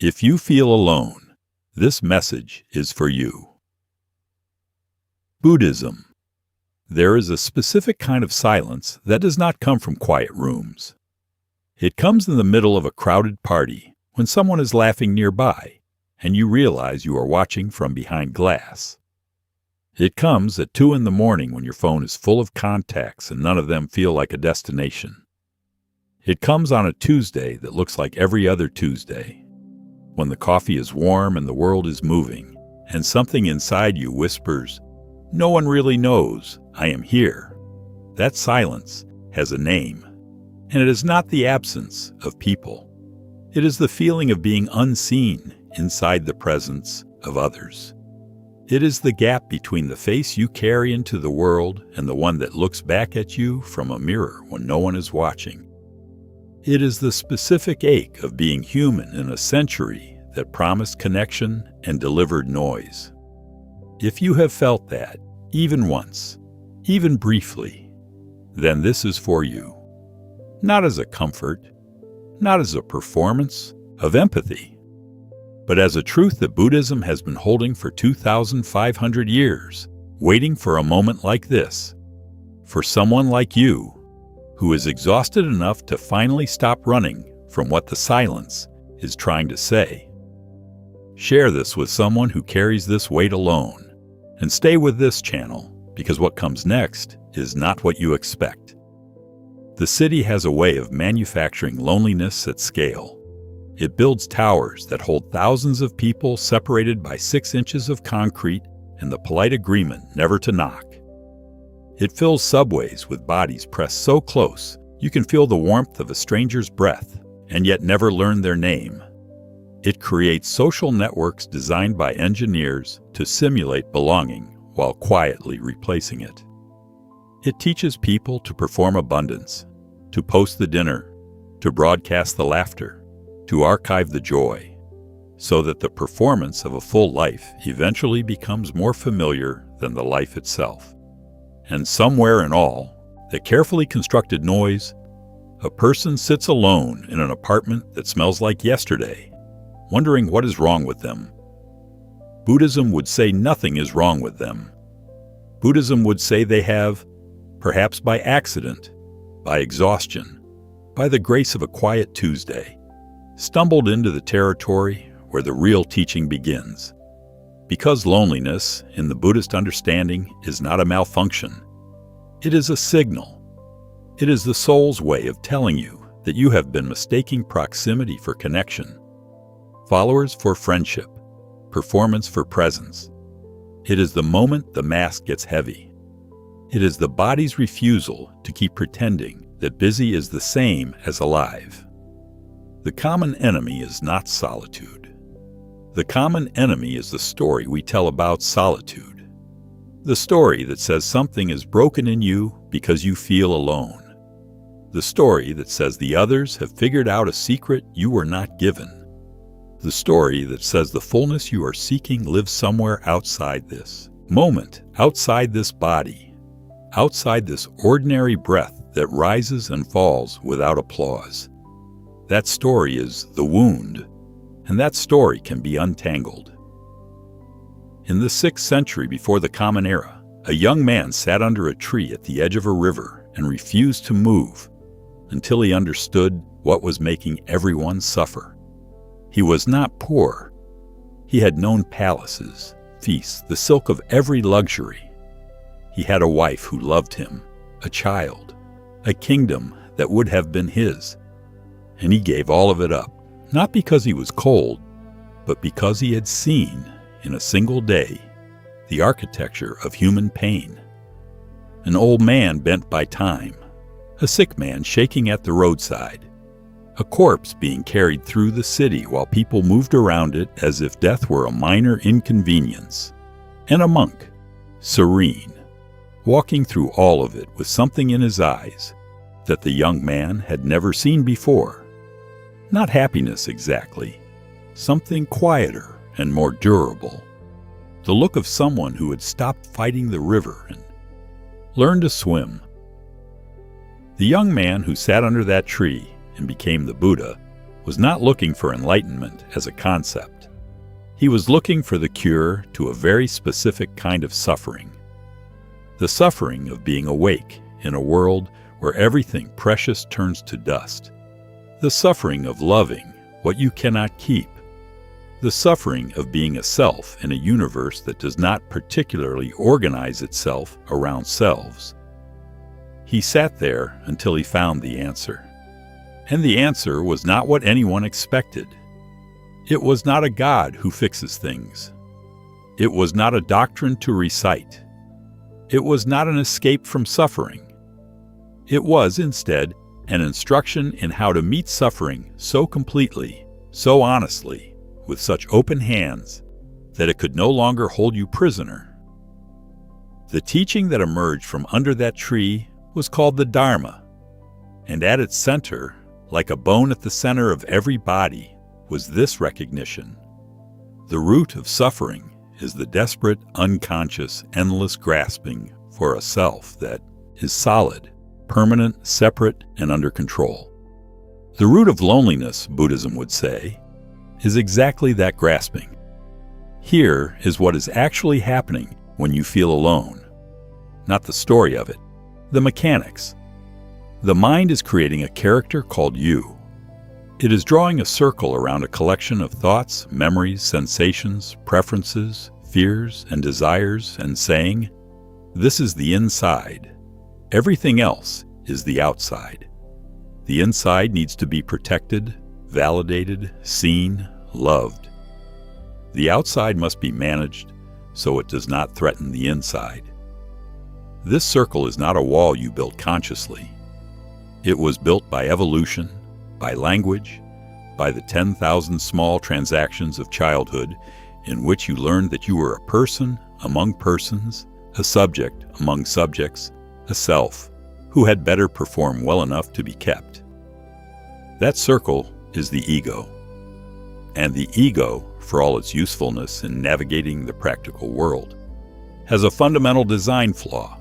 If you feel alone, this message is for you. Buddhism. There is a specific kind of silence that does not come from quiet rooms. It comes in the middle of a crowded party when someone is laughing nearby and you realize you are watching from behind glass. It comes at 2 in the morning when your phone is full of contacts and none of them feel like a destination. It comes on a Tuesday that looks like every other Tuesday, when the coffee is warm and the world is moving, and something inside you whispers, "No one really knows, I am here." That silence has a name, and it is not the absence of people. It is the feeling of being unseen inside the presence of others. It is the gap between the face you carry into the world and the one that looks back at you from a mirror when no one is watching. It is the specific ache of being human in a century that promised connection and delivered noise. If you have felt that, even once, even briefly, then this is for you. Not as a comfort, not as a performance of empathy, but as a truth that Buddhism has been holding for 2,500 years, waiting for a moment like this, for someone like you, who is exhausted enough to finally stop running from what the silence is trying to say. Share this with someone who carries this weight alone, and stay with this channel, because what comes next is not what you expect. The city has a way of manufacturing loneliness at scale. It builds towers that hold thousands of people separated by 6 inches of concrete and the polite agreement never to knock. It fills subways with bodies pressed so close you can feel the warmth of a stranger's breath and yet never learn their name. It creates social networks designed by engineers to simulate belonging while quietly replacing it. It teaches people to perform abundance, to post the dinner, to broadcast the laughter, to archive the joy, so that the performance of a full life eventually becomes more familiar than the life itself. And somewhere in all, the carefully constructed noise, a person sits alone in an apartment that smells like yesterday, wondering what is wrong with them. Buddhism would say nothing is wrong with them. Buddhism would say they have, perhaps by accident, by exhaustion, by the grace of a quiet Tuesday, stumbled into the territory where the real teaching begins. Because loneliness, in the Buddhist understanding, is not a malfunction. It is a signal. It is the soul's way of telling you that you have been mistaking proximity for connection, followers for friendship, performance for presence. It is the moment the mask gets heavy. It is the body's refusal to keep pretending that busy is the same as alive. The common enemy is not solitude. The common enemy is the story we tell about solitude. The story that says something is broken in you because you feel alone. The story that says the others have figured out a secret you were not given. The story that says the fullness you are seeking lives somewhere outside this moment, outside this body, outside this ordinary breath that rises and falls without applause. That story is the wound, and that story can be untangled. In the 6th century before the Common Era, a young man sat under a tree at the edge of a river and refused to move until he understood what was making everyone suffer. He was not poor. He had known palaces, feasts, the silk of every luxury. He had a wife who loved him, a child, a kingdom that would have been his. And he gave all of it up, not because he was cold, but because he had seen, in a single day, the architecture of human pain. An old man bent by time, a sick man shaking at the roadside, a corpse being carried through the city while people moved around it as if death were a minor inconvenience, and a monk, serene, walking through all of it with something in his eyes that the young man had never seen before. Not happiness exactly, something quieter and more durable. The look of someone who had stopped fighting the river and learned to swim. The young man who sat under that tree and became the Buddha was not looking for enlightenment as a concept. He was looking for the cure to a very specific kind of suffering. The suffering of being awake in a world where everything precious turns to dust. The suffering of loving what you cannot keep. The suffering of being a self in a universe that does not particularly organize itself around selves. He sat there until he found the answer. And the answer was not what anyone expected. It was not a God who fixes things. It was not a doctrine to recite. It was not an escape from suffering. It was, instead, an instruction in how to meet suffering so completely, so honestly, with such open hands, that it could no longer hold you prisoner. The teaching that emerged from under that tree was called the Dharma, and at its center, like a bone at the center of every body, was this recognition. The root of suffering is the desperate, unconscious, endless grasping for a self that is solid, permanent, separate, and under control. The root of loneliness, Buddhism would say, is exactly that grasping. Here is what is actually happening when you feel alone. Not the story of it, the mechanics. The mind is creating a character called you. It is drawing a circle around a collection of thoughts, memories, sensations, preferences, fears, and desires, and saying, "This is the inside. Everything else is the outside." The inside needs to be protected, validated, seen, loved. The outside must be managed so it does not threaten the inside. This circle is not a wall you built consciously. It was built by evolution, by language, by the 10,000 small transactions of childhood in which you learned that you were a person among persons, a subject among subjects, a self who had better perform well enough to be kept. That circle is the ego. And the ego, for all its usefulness in navigating the practical world, has a fundamental design flaw.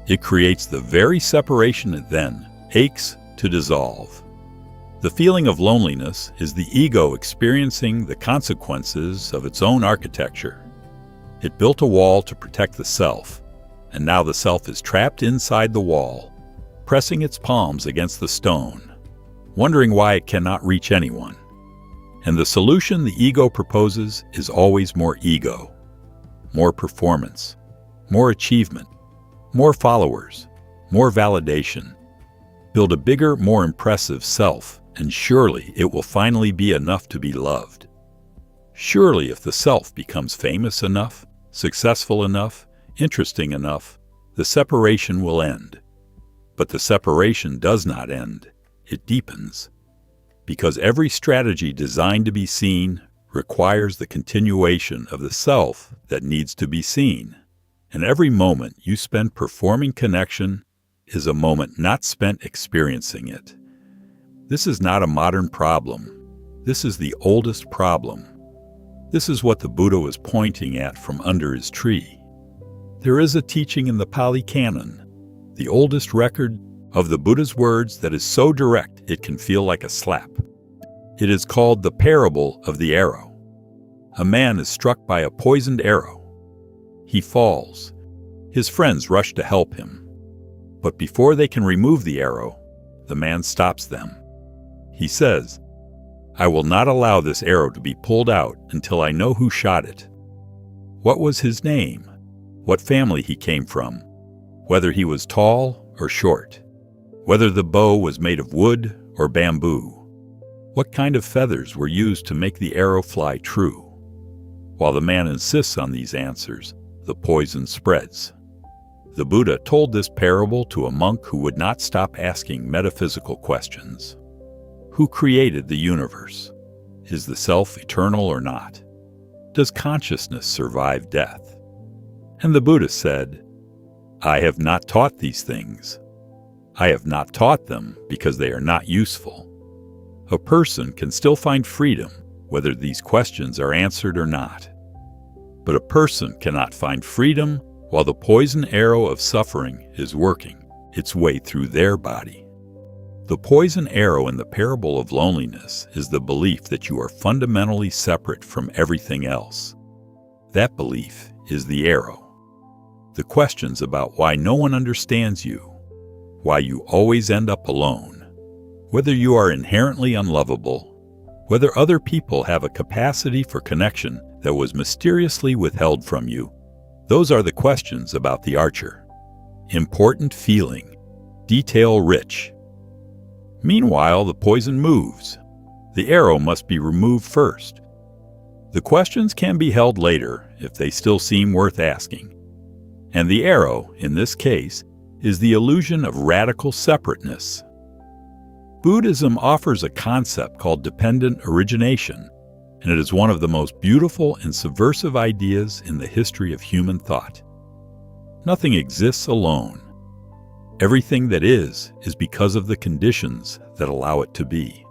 It creates the very separation it then aches to dissolve. The feeling of loneliness is the ego experiencing the consequences of its own architecture. It built a wall to protect the self, and now the self is trapped inside the wall, pressing its palms against the stone, wondering why it cannot reach anyone. And the solution the ego proposes is always more ego, more performance, more achievement, more followers, more validation. Build a bigger, more impressive self, and surely it will finally be enough to be loved. Surely if the self becomes famous enough, successful enough, interesting enough, the separation will end. But the separation does not end, it deepens. Because every strategy designed to be seen requires the continuation of the self that needs to be seen. And every moment you spend performing connection is a moment not spent experiencing it. This is not a modern problem. This is the oldest problem. This is what the Buddha was pointing at from under his tree. There is a teaching in the Pali Canon, the oldest record of the Buddha's words that is so direct it can feel like a slap. It is called the parable of the arrow. A man is struck by a poisoned arrow. He falls. His friends rush to help him. But before they can remove the arrow, the man stops them. He says, "I will not allow this arrow to be pulled out until I know who shot it. What was his name? What family he came from? Whether he was tall or short? Whether the bow was made of wood or bamboo? What kind of feathers were used to make the arrow fly true?" While the man insists on these answers, the poison spreads. The Buddha told this parable to a monk who would not stop asking metaphysical questions. Who created the universe? Is the self eternal or not? Does consciousness survive death? And the Buddha said, "I have not taught these things. I have not taught them because they are not useful. A person can still find freedom whether these questions are answered or not. But a person cannot find freedom while the poison arrow of suffering is working its way through their body." The poison arrow in the parable of loneliness is the belief that you are fundamentally separate from everything else. That belief is the arrow. The questions about why no one understands you, why you always end up alone, whether you are inherently unlovable, whether other people have a capacity for connection that was mysteriously withheld from you, those are the questions about the archer. Important feeling, detail-rich. Meanwhile, the poison moves. The arrow must be removed first. The questions can be held later if they still seem worth asking. And the arrow, in this case, is the illusion of radical separateness. Buddhism offers a concept called dependent origination, and it is one of the most beautiful and subversive ideas in the history of human thought. Nothing exists alone. Everything that is because of the conditions that allow it to be.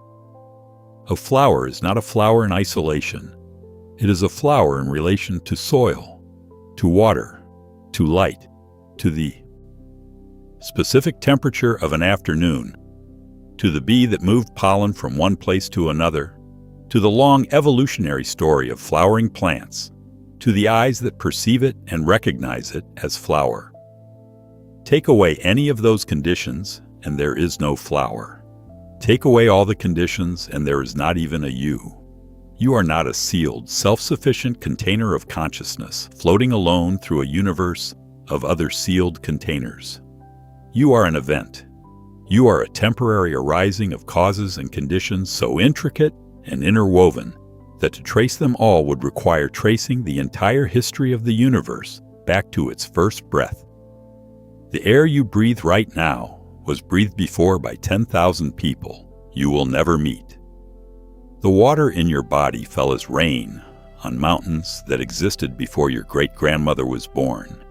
A flower is not a flower in isolation. It is a flower in relation to soil, to water, to light, to the specific temperature of an afternoon, to the bee that moved pollen from one place to another, to the long evolutionary story of flowering plants, to the eyes that perceive it and recognize it as flower. Take away any of those conditions, and there is no flower. Take away all the conditions, and there is not even a you. You are not a sealed, self-sufficient container of consciousness, floating alone through a universe of other sealed containers. You are an event. You are a temporary arising of causes and conditions so intricate and interwoven that to trace them all would require tracing the entire history of the universe back to its first breath. The air you breathe right now was breathed before by 10,000 people you will never meet. The water in your body fell as rain on mountains that existed before your great-grandmother was born.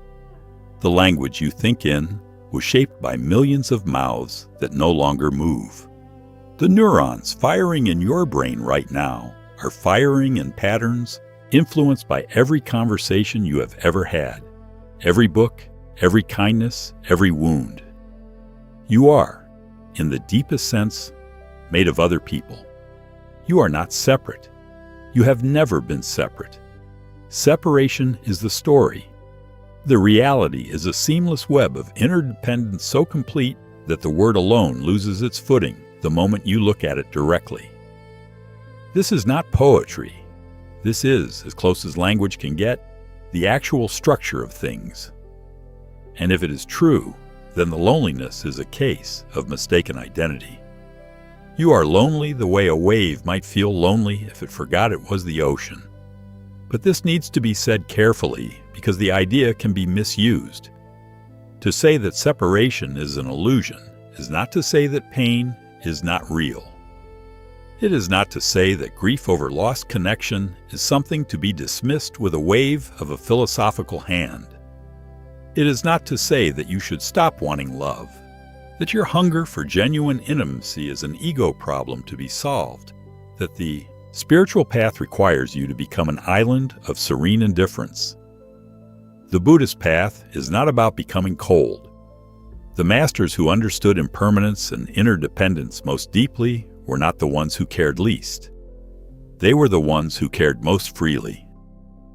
The language you think in was shaped by millions of mouths that no longer move. The neurons firing in your brain right now are firing in patterns influenced by every conversation you have ever had, every book, every kindness, every wound. You are, in the deepest sense, made of other people. You are not separate. You have never been separate. Separation is the story. The reality is a seamless web of interdependence so complete that the word alone loses its footing the moment you look at it directly. This is not poetry. This is, as close as language can get, the actual structure of things. And if it is true, then the loneliness is a case of mistaken identity. You are lonely the way a wave might feel lonely if it forgot it was the ocean. But this needs to be said carefully because the idea can be misused. To say that separation is an illusion is not to say that pain is not real. It is not to say that grief over lost connection is something to be dismissed with a wave of a philosophical hand. It is not to say that you should stop wanting love, that your hunger for genuine intimacy is an ego problem to be solved, that the spiritual path requires you to become an island of serene indifference. The Buddhist path is not about becoming cold. The masters who understood impermanence and interdependence most deeply were not the ones who cared least. They were the ones who cared most freely,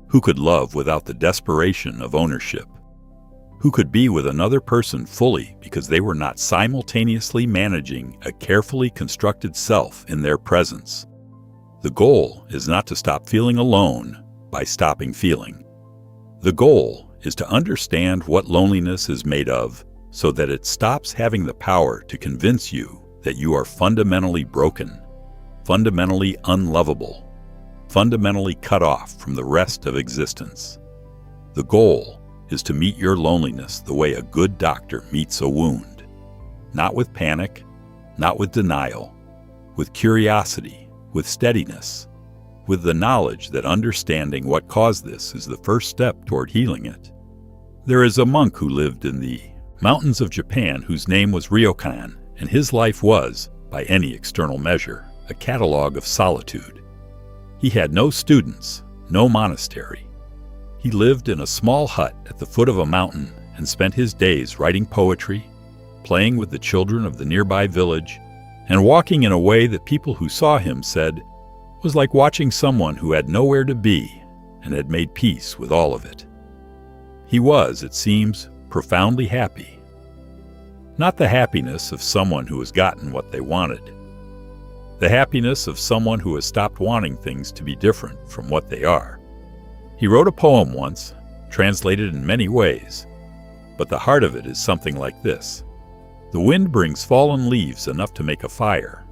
who could love without the desperation of ownership, who could be with another person fully because they were not simultaneously managing a carefully constructed self in their presence. The goal is not to stop feeling alone by stopping feeling. The goal is to understand what loneliness is made of so that it stops having the power to convince you that you are fundamentally broken, fundamentally unlovable, fundamentally cut off from the rest of existence. The goal is to meet your loneliness the way a good doctor meets a wound, not with panic, not with denial, with curiosity, with steadiness, with the knowledge that understanding what caused this is the first step toward healing it. There is a monk who lived in the mountains of Japan whose name was Ryokan, and his life was, by any external measure, a catalogue of solitude. He had no students, no monastery. He lived in a small hut at the foot of a mountain and spent his days writing poetry, playing with the children of the nearby village, and walking in a way that people who saw him said was like watching someone who had nowhere to be and had made peace with all of it. He was, it seems, profoundly happy. Not the happiness of someone who has gotten what they wanted. The happiness of someone who has stopped wanting things to be different from what they are. He wrote a poem once, translated in many ways, but the heart of it is something like this. The wind brings fallen leaves enough to make a fire.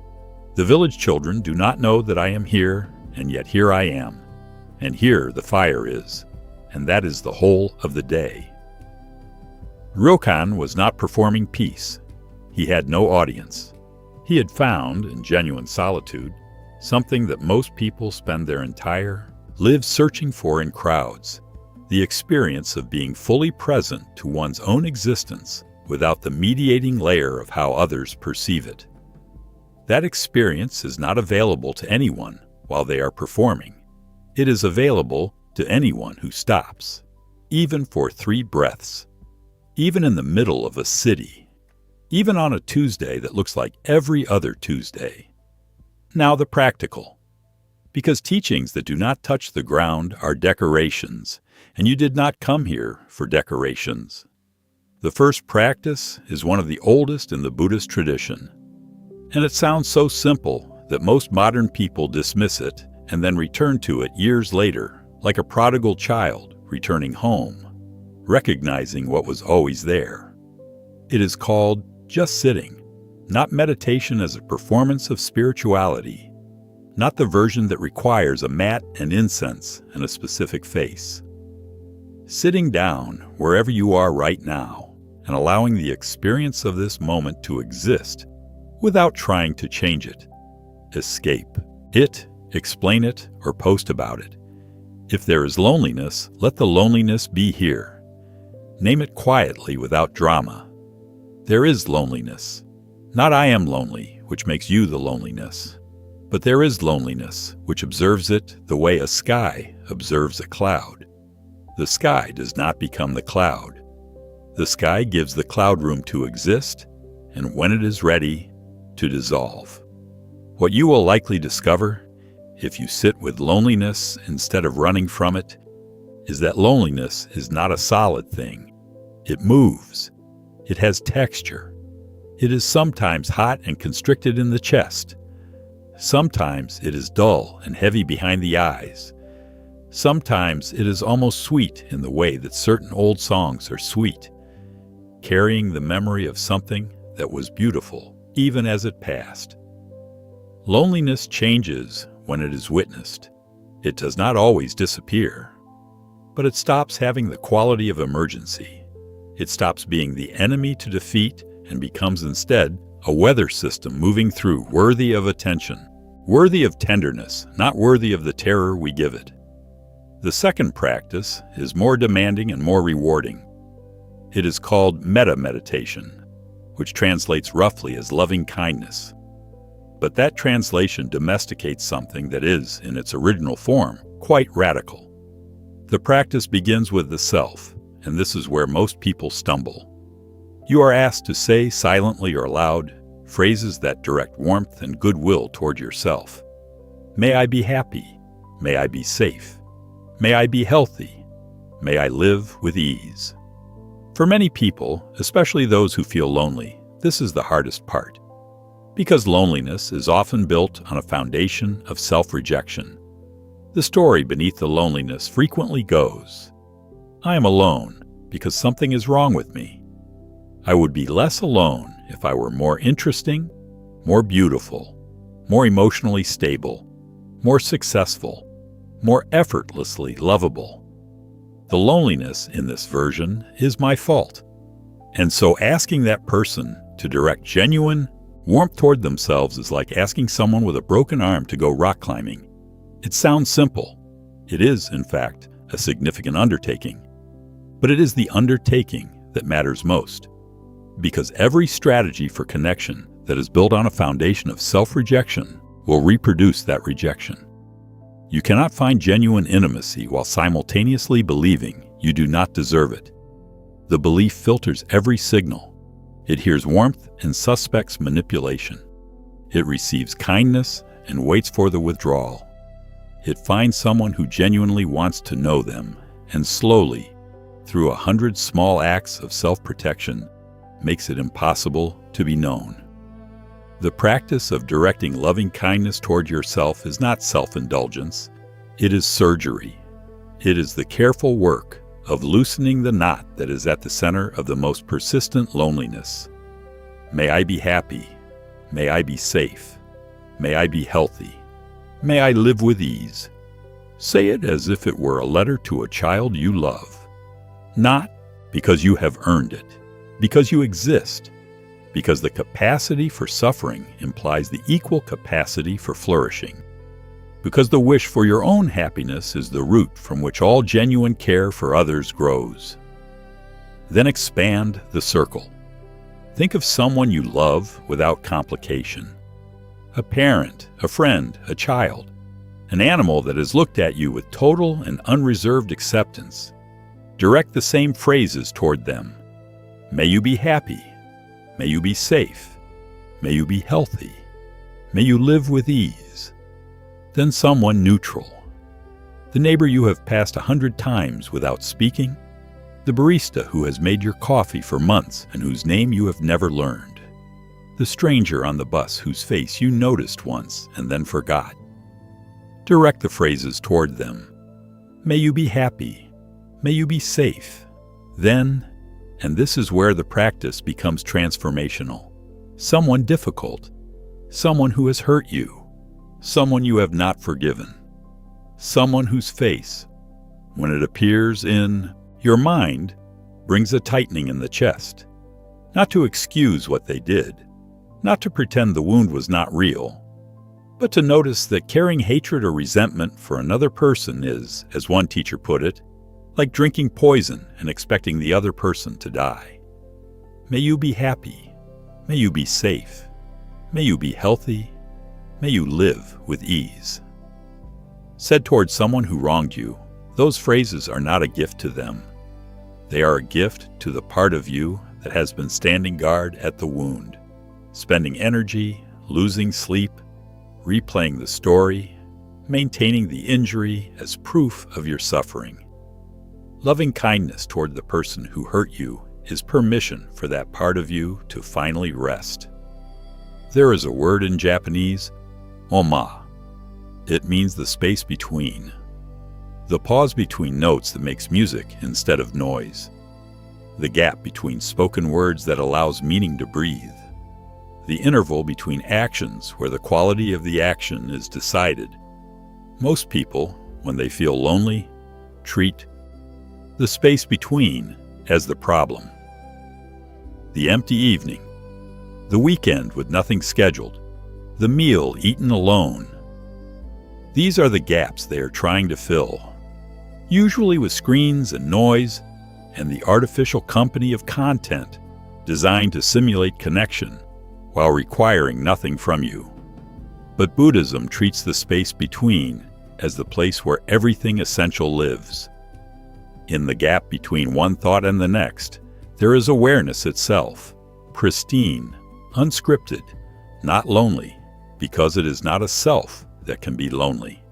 The village children do not know that I am here, and yet here I am. And here the fire is, and that is the whole of the day. Ryokan was not performing peace. He had no audience. He had found, in genuine solitude, something that most people spend their entire lives searching for in crowds, the experience of being fully present to one's own existence without the mediating layer of how others perceive it. That experience is not available to anyone while they are performing. It is available to anyone who stops, even for 3 breaths, even in the middle of a city, even on a Tuesday that looks like every other Tuesday. Now the practical. Because teachings that do not touch the ground are decorations, and you did not come here for decorations. The first practice is one of the oldest in the Buddhist tradition, and it sounds so simple that most modern people dismiss it and then return to it years later, like a prodigal child returning home, recognizing what was always there. It is called just sitting, not meditation as a performance of spirituality, not the version that requires a mat and incense and a specific face. Sitting down wherever you are right now and allowing the experience of this moment to exist without trying to change it, escape it, explain it, or post about it. If there is loneliness, let the loneliness be here. Name it quietly without drama. There is loneliness. Not I am lonely, which makes you the loneliness. But there is loneliness, which observes it the way a sky observes a cloud. The sky does not become the cloud. The sky gives the cloud room to exist, and when it is ready, to dissolve. What you will likely discover, if you sit with loneliness instead of running from it, is that loneliness is not a solid thing. It moves. It has texture. It is sometimes hot and constricted in the chest. Sometimes it is dull and heavy behind the eyes. Sometimes it is almost sweet in the way that certain old songs are sweet, carrying the memory of something that was beautiful even as it passed. Loneliness changes when it is witnessed. It does not always disappear, but it stops having the quality of emergency. It stops being the enemy to defeat and becomes instead a weather system moving through, worthy of attention, worthy of tenderness, not worthy of the terror we give it. The second practice is more demanding and more rewarding. It is called metta-meditation, which translates roughly as loving kindness. But that translation domesticates something that is, in its original form, quite radical. The practice begins with the self, and this is where most people stumble. You are asked to say silently or loud phrases that direct warmth and goodwill toward yourself. May I be happy. May I be safe. May I be healthy. May I live with ease. For many people, especially those who feel lonely, this is the hardest part. Because loneliness is often built on a foundation of self-rejection. The story beneath the loneliness frequently goes, I am alone because something is wrong with me. I would be less alone if I were more interesting, more beautiful, more emotionally stable, more successful, more effortlessly lovable. The loneliness in this version is my fault. And so asking that person to direct genuine warmth toward themselves is like asking someone with a broken arm to go rock climbing. It sounds simple. It is, in fact, a significant undertaking. But it is the undertaking that matters most. Because every strategy for connection that is built on a foundation of self-rejection will reproduce that rejection. You cannot find genuine intimacy while simultaneously believing you do not deserve it. The belief filters every signal. It hears warmth and suspects manipulation. It receives kindness and waits for the withdrawal. It finds someone who genuinely wants to know them, and slowly, through 100 small acts of self-protection, makes it impossible to be known. The practice of directing loving kindness toward yourself is not self-indulgence. It is surgery. It is the careful work of loosening the knot that is at the center of the most persistent loneliness. May I be happy. May I be safe. May I be healthy. May I live with ease. Say it as if it were a letter to a child you love. Not because you have earned it, because you exist, because the capacity for suffering implies the equal capacity for flourishing, because the wish for your own happiness is the root from which all genuine care for others grows. Then expand the circle. Think of someone you love without complication. A parent, a friend, a child, an animal that has looked at you with total and unreserved acceptance. Direct the same phrases toward them. May you be happy. May you be safe. May you be healthy. May you live with ease. Then someone neutral. The neighbor you have passed 100 times without speaking. The barista who has made your coffee for months and whose name you have never learned. The stranger on the bus whose face you noticed once and then forgot. Direct the phrases toward them. May you be happy. May you be safe. Then, and this is where the practice becomes transformational, someone difficult, someone who has hurt you, someone you have not forgiven, someone whose face, when it appears in your mind, brings a tightening in the chest, not to excuse what they did, not to pretend the wound was not real, but to notice that carrying hatred or resentment for another person is, as one teacher put it, like drinking poison and expecting the other person to die. May you be happy. May you be safe. May you be healthy. May you live with ease. Said toward someone who wronged you, those phrases are not a gift to them. They are a gift to the part of you that has been standing guard at the wound, spending energy, losing sleep, replaying the story, maintaining the injury as proof of your suffering. Loving kindness toward the person who hurt you is permission for that part of you to finally rest. There is a word in Japanese, oma. It means the space between. The pause between notes that makes music instead of noise. The gap between spoken words that allows meaning to breathe. The interval between actions where the quality of the action is decided. Most people, when they feel lonely, treat the space between as the problem. The empty evening, the weekend with nothing scheduled, the meal eaten alone. These are the gaps they are trying to fill, usually with screens and noise and the artificial company of content designed to simulate connection while requiring nothing from you. But Buddhism treats the space between as the place where everything essential lives. In the gap between one thought and the next, there is awareness itself, pristine, unscripted, not lonely, because it is not a self that can be lonely.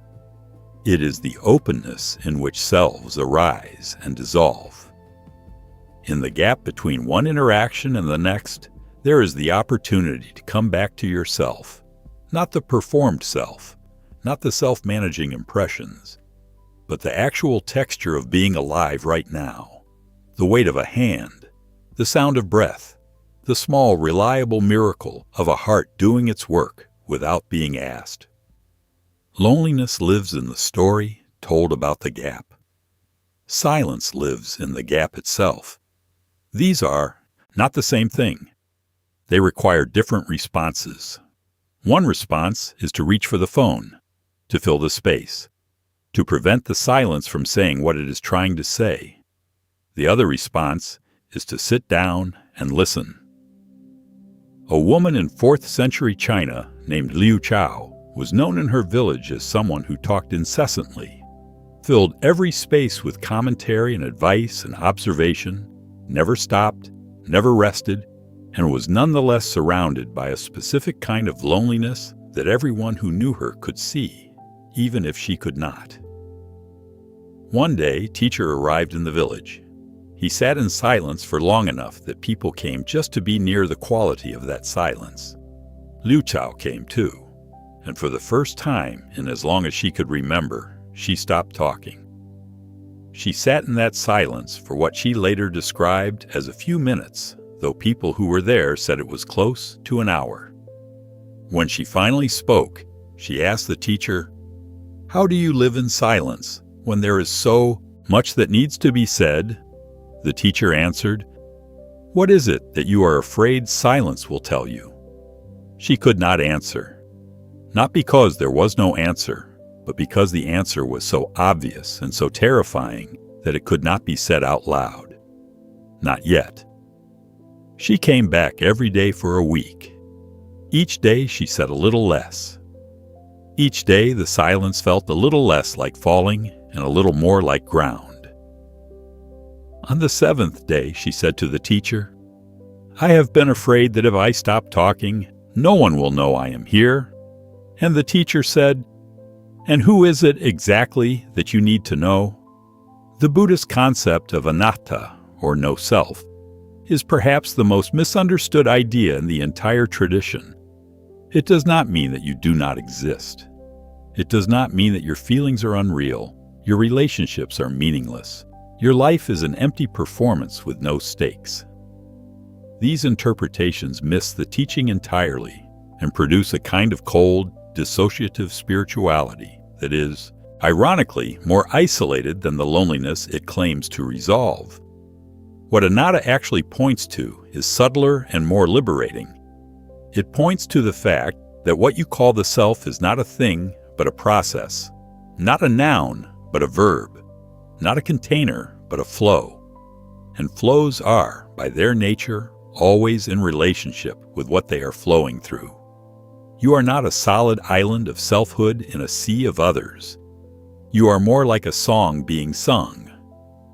It is the openness in which selves arise and dissolve. In the gap between one interaction and the next, there is the opportunity to come back to yourself, not the performed self, not the self-managing impressions, but the actual texture of being alive right now, the weight of a hand, the sound of breath, the small, reliable miracle of a heart doing its work without being asked. Loneliness lives in the story told about the gap. Silence lives in the gap itself. These are not the same thing. They require different responses. One response is to reach for the phone, to fill the space, to prevent the silence from saying what it is trying to say. The other response is to sit down and listen. A woman in 4th century China named Liu Chao was known in her village as someone who talked incessantly, filled every space with commentary and advice and observation, never stopped, never rested, and was nonetheless surrounded by a specific kind of loneliness that everyone who knew her could see, even if she could not. One day, teacher arrived in the village. He sat in silence for long enough that people came just to be near the quality of that silence. Liu Chao came too, and for the first time in as long as she could remember, she stopped talking. She sat in that silence for what she later described as a few minutes, though people who were there said it was close to an hour. When she finally spoke, she asked the teacher, "How do you live in silence when there is so much that needs to be said?" The teacher answered, "What is it that you are afraid silence will tell you?" She could not answer. Not because there was no answer, but because the answer was so obvious and so terrifying that it could not be said out loud. Not yet. She came back every day for a week. Each day she said a little less. Each day the silence felt a little less like falling and a little more like ground. On the 7th day, she said to the teacher, "I have been afraid that if I stop talking, no one will know I am here." And the teacher said, "And who is it exactly that you need to know?" The Buddhist concept of anatta, or no self, is perhaps the most misunderstood idea in the entire tradition. It does not mean that you do not exist. It does not mean that your feelings are unreal, your relationships are meaningless, your life is an empty performance with no stakes. These interpretations miss the teaching entirely and produce a kind of cold, dissociative spirituality that is, ironically, more isolated than the loneliness it claims to resolve. What anatta actually points to is subtler and more liberating. It points to the fact that what you call the self is not a thing, but a process, not a noun, but a verb, not a container, but a flow. And flows are, by their nature, always in relationship with what they are flowing through. You are not a solid island of selfhood in a sea of others. You are more like a song being sung.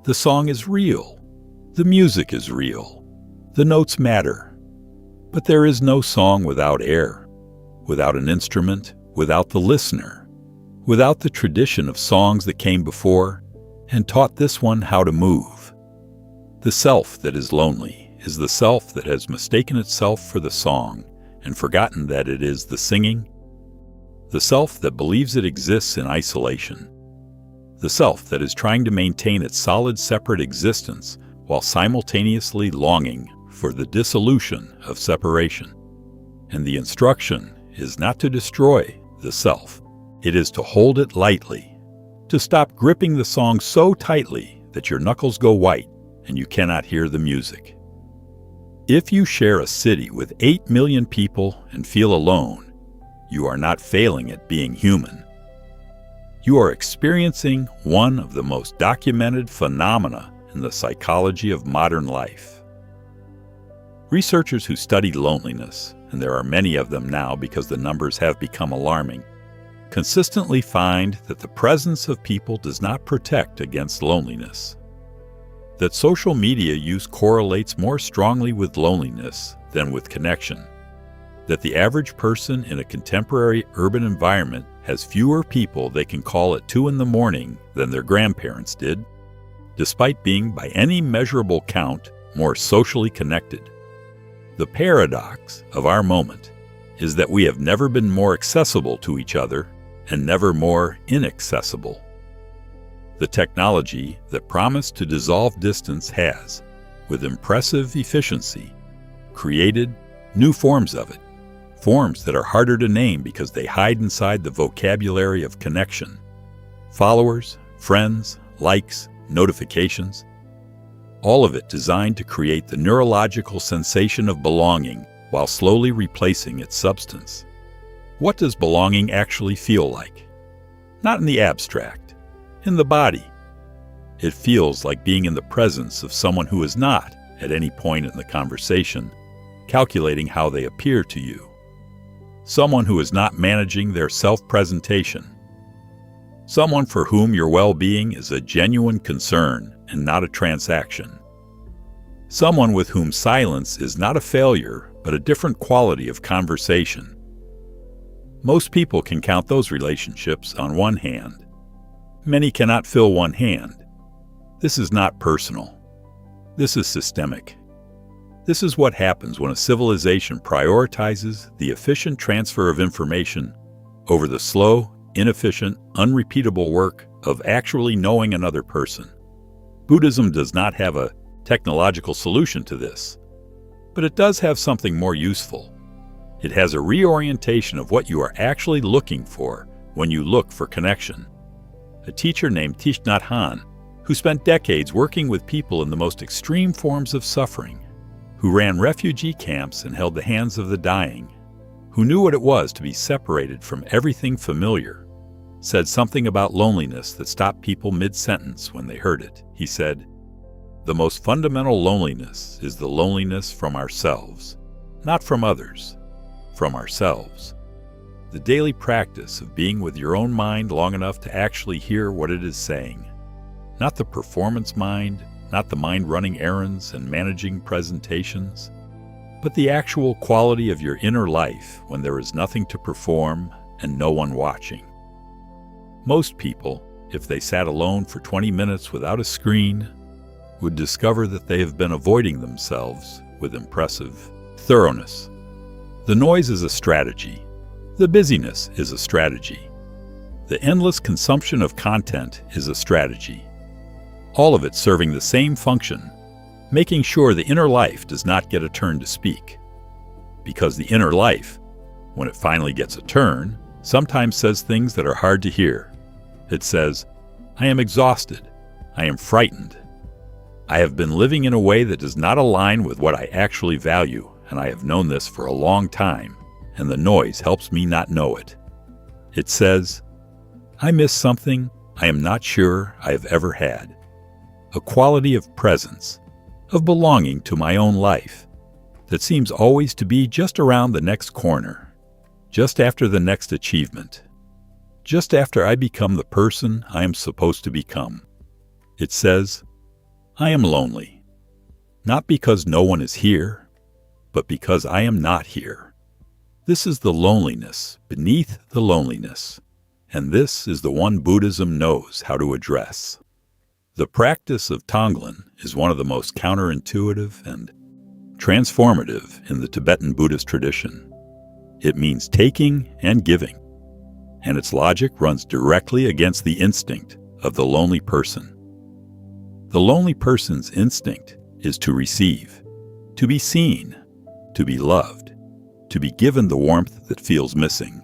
The song is real. The music is real. The notes matter. But there is no song without air, without an instrument, without the listener, without the tradition of songs that came before and taught this one how to move. The self that is lonely is the self that has mistaken itself for the song and forgotten that it is the singing. The self that believes it exists in isolation. The self that is trying to maintain its solid separate existence while simultaneously longing for the dissolution of separation. And the instruction is not to destroy the self. It is to hold it lightly, to stop gripping the song so tightly that your knuckles go white and you cannot hear the music. If you share a city with 8 million people and feel alone, you are not failing at being human. You are experiencing one of the most documented phenomena in the psychology of modern life. Researchers who study loneliness, and there are many of them now because the numbers have become alarming, consistently find that the presence of people does not protect against loneliness. That social media use correlates more strongly with loneliness than with connection. That the average person in a contemporary urban environment has fewer people they can call at 2 a.m. than their grandparents did, despite being by any measurable count more socially connected. The paradox of our moment is that we have never been more accessible to each other and never more inaccessible. The technology that promised to dissolve distance has, with impressive efficiency, created new forms of it, forms that are harder to name because they hide inside the vocabulary of connection. Followers, friends, likes, notifications, all of it designed to create the neurological sensation of belonging while slowly replacing its substance. What does belonging actually feel like? Not in the abstract, in the body. It feels like being in the presence of someone who is not, at any point in the conversation, calculating how they appear to you. Someone who is not managing their self-presentation. Someone for whom your well-being is a genuine concern and not a transaction. Someone with whom silence is not a failure, but a different quality of conversation. Most people can count those relationships on one hand. Many cannot fill one hand. This is not personal. This is systemic. This is what happens when a civilization prioritizes the efficient transfer of information over the slow, inefficient, unrepeatable work of actually knowing another person. Buddhism does not have a technological solution to this, but it does have something more useful. It has a reorientation of what you are actually looking for when you look for connection. A teacher named Thich Nhat Hanh, who spent decades working with people in the most extreme forms of suffering, who ran refugee camps and held the hands of the dying, who knew what it was to be separated from everything familiar, said something about loneliness that stopped people mid-sentence when they heard it. He said, "The most fundamental loneliness is the loneliness from ourselves, not from others, from ourselves. The daily practice of being with your own mind long enough to actually hear what it is saying. Not the performance mind, not the mind running errands and managing presentations, but the actual quality of your inner life when there is nothing to perform and no one watching." Most people, if they sat alone for 20 minutes without a screen, would discover that they have been avoiding themselves with impressive thoroughness. The noise is a strategy. The busyness is a strategy. The endless consumption of content is a strategy. All of it serving the same function, making sure the inner life does not get a turn to speak. Because the inner life, when it finally gets a turn, sometimes says things that are hard to hear. It says, "I am exhausted. I am frightened. I have been living in a way that does not align with what I actually value, and I have known this for a long time, and the noise helps me not know it." It says, "I miss something I am not sure I have ever had. A quality of presence, of belonging to my own life, that seems always to be just around the next corner, just after the next achievement, just after I become the person I am supposed to become." It says, "I am lonely, not because no one is here, but because I am not here. This is the loneliness beneath the loneliness, and this is the one Buddhism knows how to address." The practice of Tonglen is one of the most counterintuitive and transformative in the Tibetan Buddhist tradition. It means taking and giving, and its logic runs directly against the instinct of the lonely person. The lonely person's instinct is to receive, to be seen, to be loved, to be given the warmth that feels missing,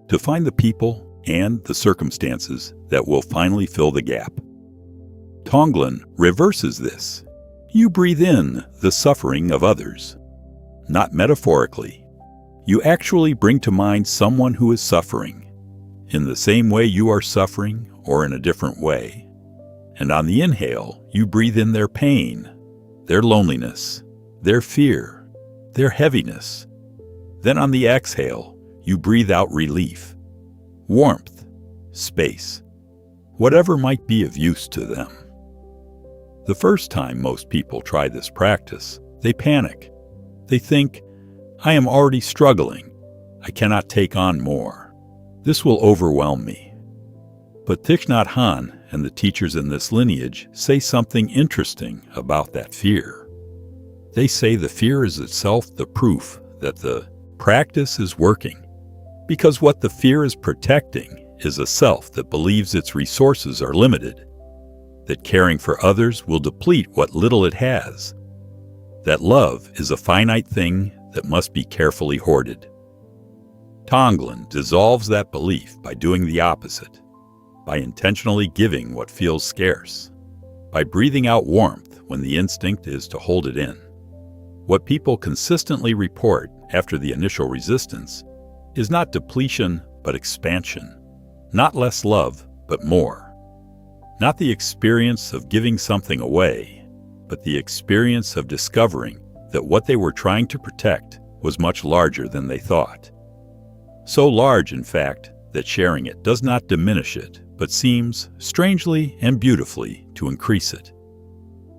to find the people and the circumstances that will finally fill the gap. Tonglen reverses this. You breathe in the suffering of others. Not metaphorically. You actually bring to mind someone who is suffering, in the same way you are suffering or in a different way. And on the inhale, you breathe in their pain, their loneliness, their fear, their heaviness. Then on the exhale, you breathe out relief, warmth, space, whatever might be of use to them. The first time most people try this practice, they panic. They think, "I am already struggling. I cannot take on more. This will overwhelm me." But Thich Nhat Hanh and the teachers in this lineage say something interesting about that fear. They say the fear is itself the proof that the practice is working, because what the fear is protecting is a self that believes its resources are limited, that caring for others will deplete what little it has, that love is a finite thing that must be carefully hoarded. Tonglen dissolves that belief by doing the opposite, by intentionally giving what feels scarce, by breathing out warmth when the instinct is to hold it in. What people consistently report after the initial resistance is not depletion but expansion, not less love but more. Not the experience of giving something away, but the experience of discovering that what they were trying to protect was much larger than they thought. So large, in fact, that sharing it does not diminish it, but seems, strangely and beautifully, to increase it.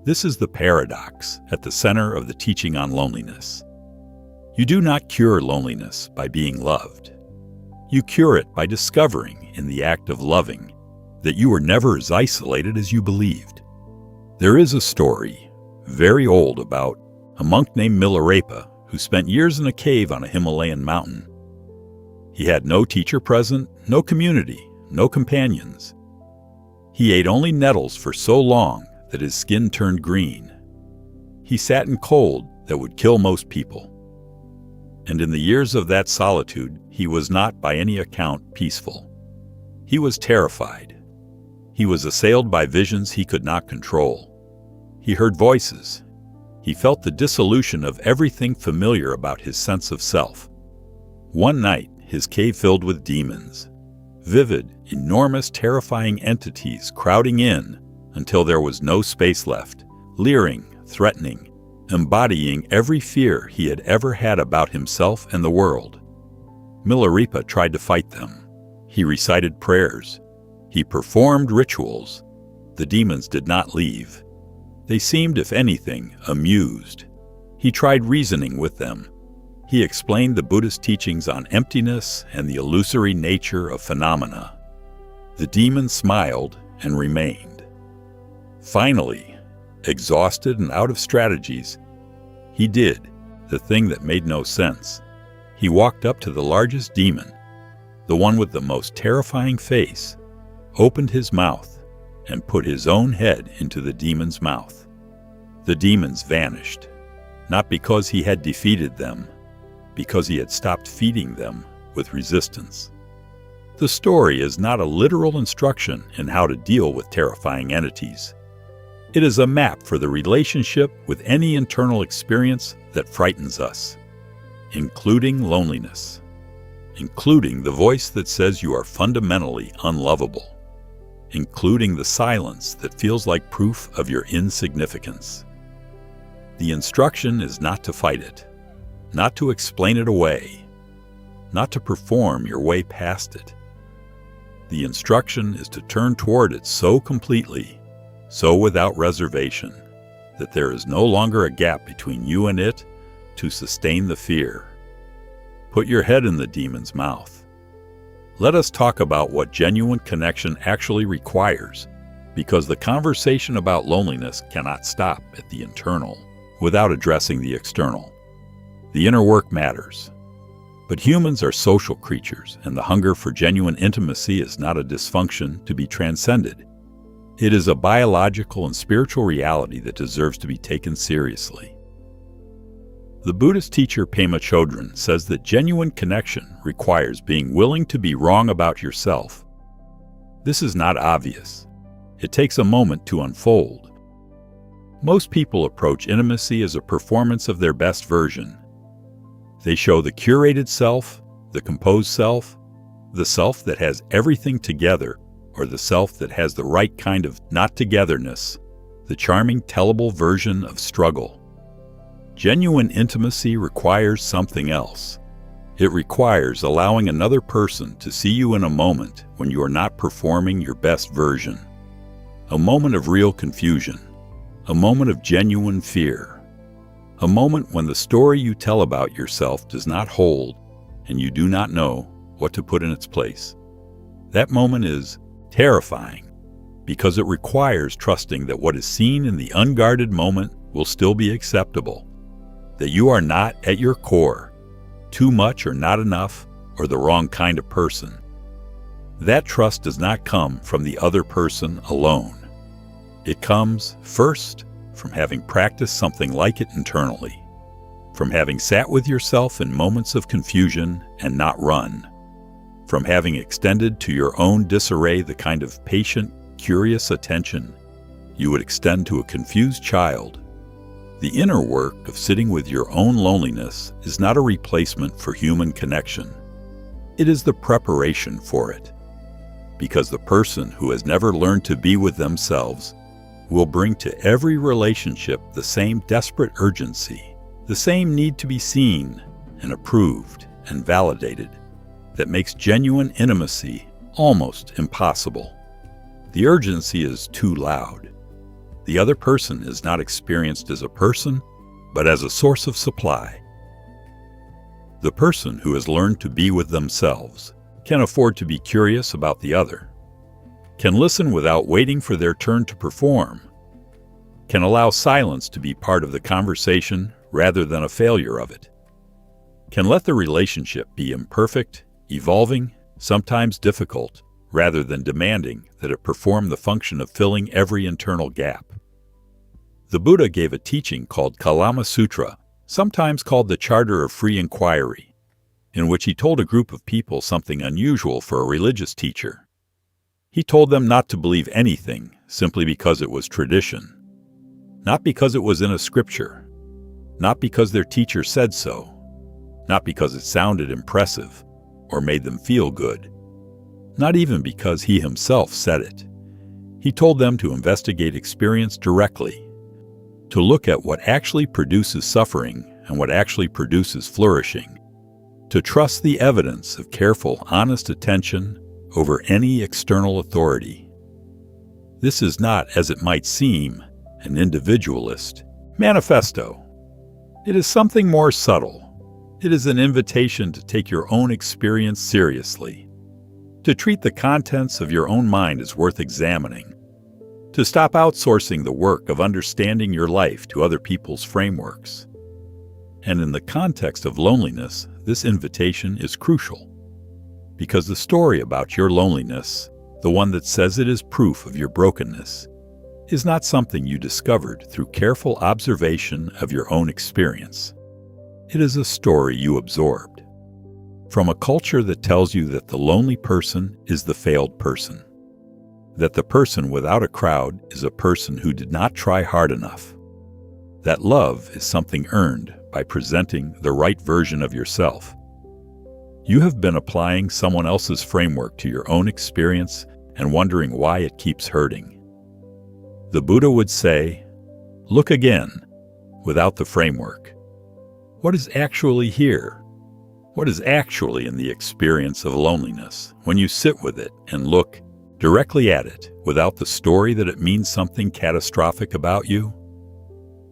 This is the paradox at the center of the teaching on loneliness. You do not cure loneliness by being loved. You cure it by discovering in the act of loving that you were never as isolated as you believed. There is a story, very old, about a monk named Milarepa who spent years in a cave on a Himalayan mountain. He had no teacher present, no community, no companions. He ate only nettles for so long that his skin turned green. He sat in cold that would kill most people. And in the years of that solitude, he was not by any account peaceful. He was terrified. He was assailed by visions he could not control. He heard voices. He felt the dissolution of everything familiar about his sense of self. One night, his cave filled with demons. Vivid, enormous, terrifying entities crowding in until there was no space left, leering, threatening, embodying every fear he had ever had about himself and the world. Milarepa tried to fight them. He recited prayers. He performed rituals. The demons did not leave. They seemed, if anything, amused. He tried reasoning with them. He explained the Buddhist teachings on emptiness and the illusory nature of phenomena. The demons smiled and remained. Finally, exhausted and out of strategies, he did the thing that made no sense. He walked up to the largest demon, the one with the most terrifying face, opened his mouth, and put his own head into the demon's mouth. The demons vanished, not because he had defeated them, because he had stopped feeding them with resistance. The story is not a literal instruction in how to deal with terrifying entities. It is a map for the relationship with any internal experience that frightens us, including loneliness, including the voice that says you are fundamentally unlovable, including the silence that feels like proof of your insignificance. The instruction is not to fight it, not to explain it away, not to perform your way past it. The instruction is to turn toward it so completely, so without reservation, that there is no longer a gap between you and it to sustain the fear. Put your head in the demon's mouth. Let us talk about what genuine connection actually requires, because the conversation about loneliness cannot stop at the internal without addressing the external. The inner work matters. But humans are social creatures, and the hunger for genuine intimacy is not a dysfunction to be transcended. It is a biological and spiritual reality that deserves to be taken seriously. The Buddhist teacher Pema Chodron says that genuine connection requires being willing to be wrong about yourself. This is not obvious. It takes a moment to unfold. Most people approach intimacy as a performance of their best version. They show the curated self, the composed self, the self that has everything together, or the self that has the right kind of not-togetherness, the charming, tellable version of struggle. Genuine intimacy requires something else. It requires allowing another person to see you in a moment when you are not performing your best version. A moment of real confusion. A moment of genuine fear. A moment when the story you tell about yourself does not hold and you do not know what to put in its place. That moment is terrifying because it requires trusting that what is seen in the unguarded moment will still be acceptable, that you are not at your core, too much or not enough, or the wrong kind of person. That trust does not come from the other person alone. It comes, first, from having practiced something like it internally, from having sat with yourself in moments of confusion and not run, from having extended to your own disarray the kind of patient, curious attention you would extend to a confused child. The inner work of sitting with your own loneliness is not a replacement for human connection. It is the preparation for it, because the person who has never learned to be with themselves will bring to every relationship the same desperate urgency, the same need to be seen and approved and validated that makes genuine intimacy almost impossible. The urgency is too loud. the other person is not experienced as a person, but as a source of supply. The person who has learned to be with themselves can afford to be curious about the other, can listen without waiting for their turn to perform, can allow silence to be part of the conversation rather than a failure of it, can let the relationship be imperfect, evolving, sometimes difficult, rather than demanding that it perform the function of filling every internal gap. The Buddha gave a teaching called Kalama Sutra, sometimes called the Charter of Free Inquiry, in which he told a group of people something unusual for a religious teacher. He told them not to believe anything simply because it was tradition, not because it was in a scripture, not because their teacher said so, not because it sounded impressive or made them feel good, not even because he himself said it. He told them to investigate experience directly, to look at what actually produces suffering and what actually produces flourishing, to trust the evidence of careful, honest attention over any external authority. This is not, as it might seem, an individualist manifesto. It is something more subtle. It is an invitation to take your own experience seriously, to treat the contents of your own mind as worth examining, to stop outsourcing the work of understanding your life to other people's frameworks. And in the context of loneliness, this invitation is crucial, because the story about your loneliness, the one that says it is proof of your brokenness, is not something you discovered through careful observation of your own experience. It is a story you absorbed from a culture that tells you that the lonely person is the failed person, that the person without a crowd is a person who did not try hard enough, that love is something earned by presenting the right version of yourself. You have been applying someone else's framework to your own experience and wondering why it keeps hurting. The Buddha would say, look again, without the framework. What is actually here? What is actually in the experience of loneliness when you sit with it and look directly at it without the story that it means something catastrophic about you?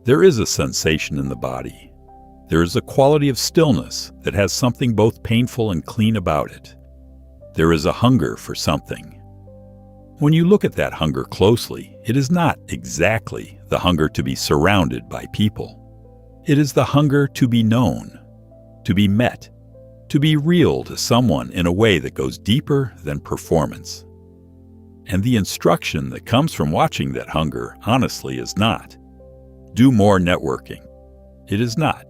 There is a sensation in the body. There is a quality of stillness that has something both painful and clean about it. There is a hunger for something. When you look at that hunger closely, it is not exactly the hunger to be surrounded by people. It is the hunger to be known, to be met, to be real to someone in a way that goes deeper than performance. And the instruction that comes from watching that hunger, honestly, is not, do more networking. It is not,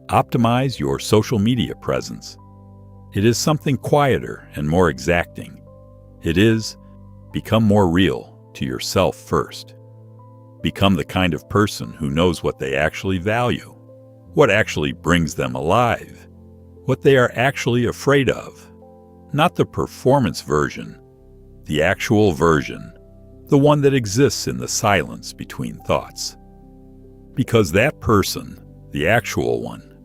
optimize your social media presence. It is something quieter and more exacting. It is, become more real to yourself first. Become the kind of person who knows what they actually value, what actually brings them alive, what they are actually afraid of. Not the performance version, the actual version, the one that exists in the silence between thoughts. Because that person, the actual one,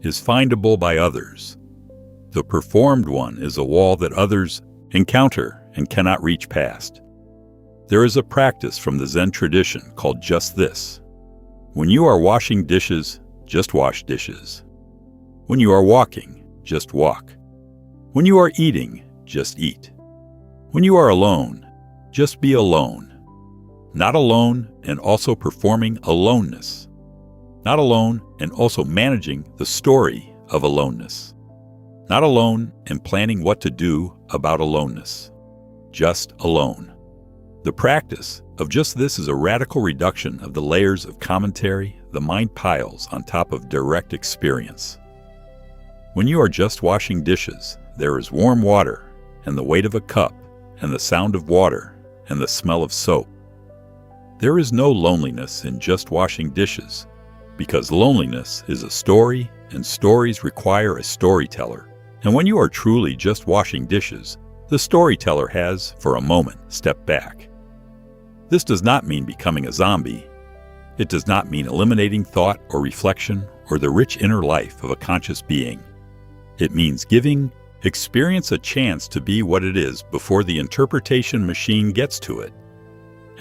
is findable by others. The performed one is a wall that others encounter and cannot reach past. There is a practice from the Zen tradition called just this. When you are washing dishes, just wash dishes. When you are walking, just walk. When you are eating, just eat. When you are alone, just be alone. Not alone and also performing aloneness. Not alone and also managing the story of aloneness. Not alone and planning what to do about aloneness. Just alone. The practice of just this is a radical reduction of the layers of commentary the mind piles on top of direct experience. When you are just washing dishes, there is warm water and the weight of a cup and the sound of water and the smell of soap. There is no loneliness in just washing dishes, because loneliness is a story and stories require a storyteller. And when you are truly just washing dishes, the storyteller has, for a moment, stepped back. This does not mean becoming a zombie. It does not mean eliminating thought or reflection or the rich inner life of a conscious being. It means giving experience a chance to be what it is before the interpretation machine gets to it.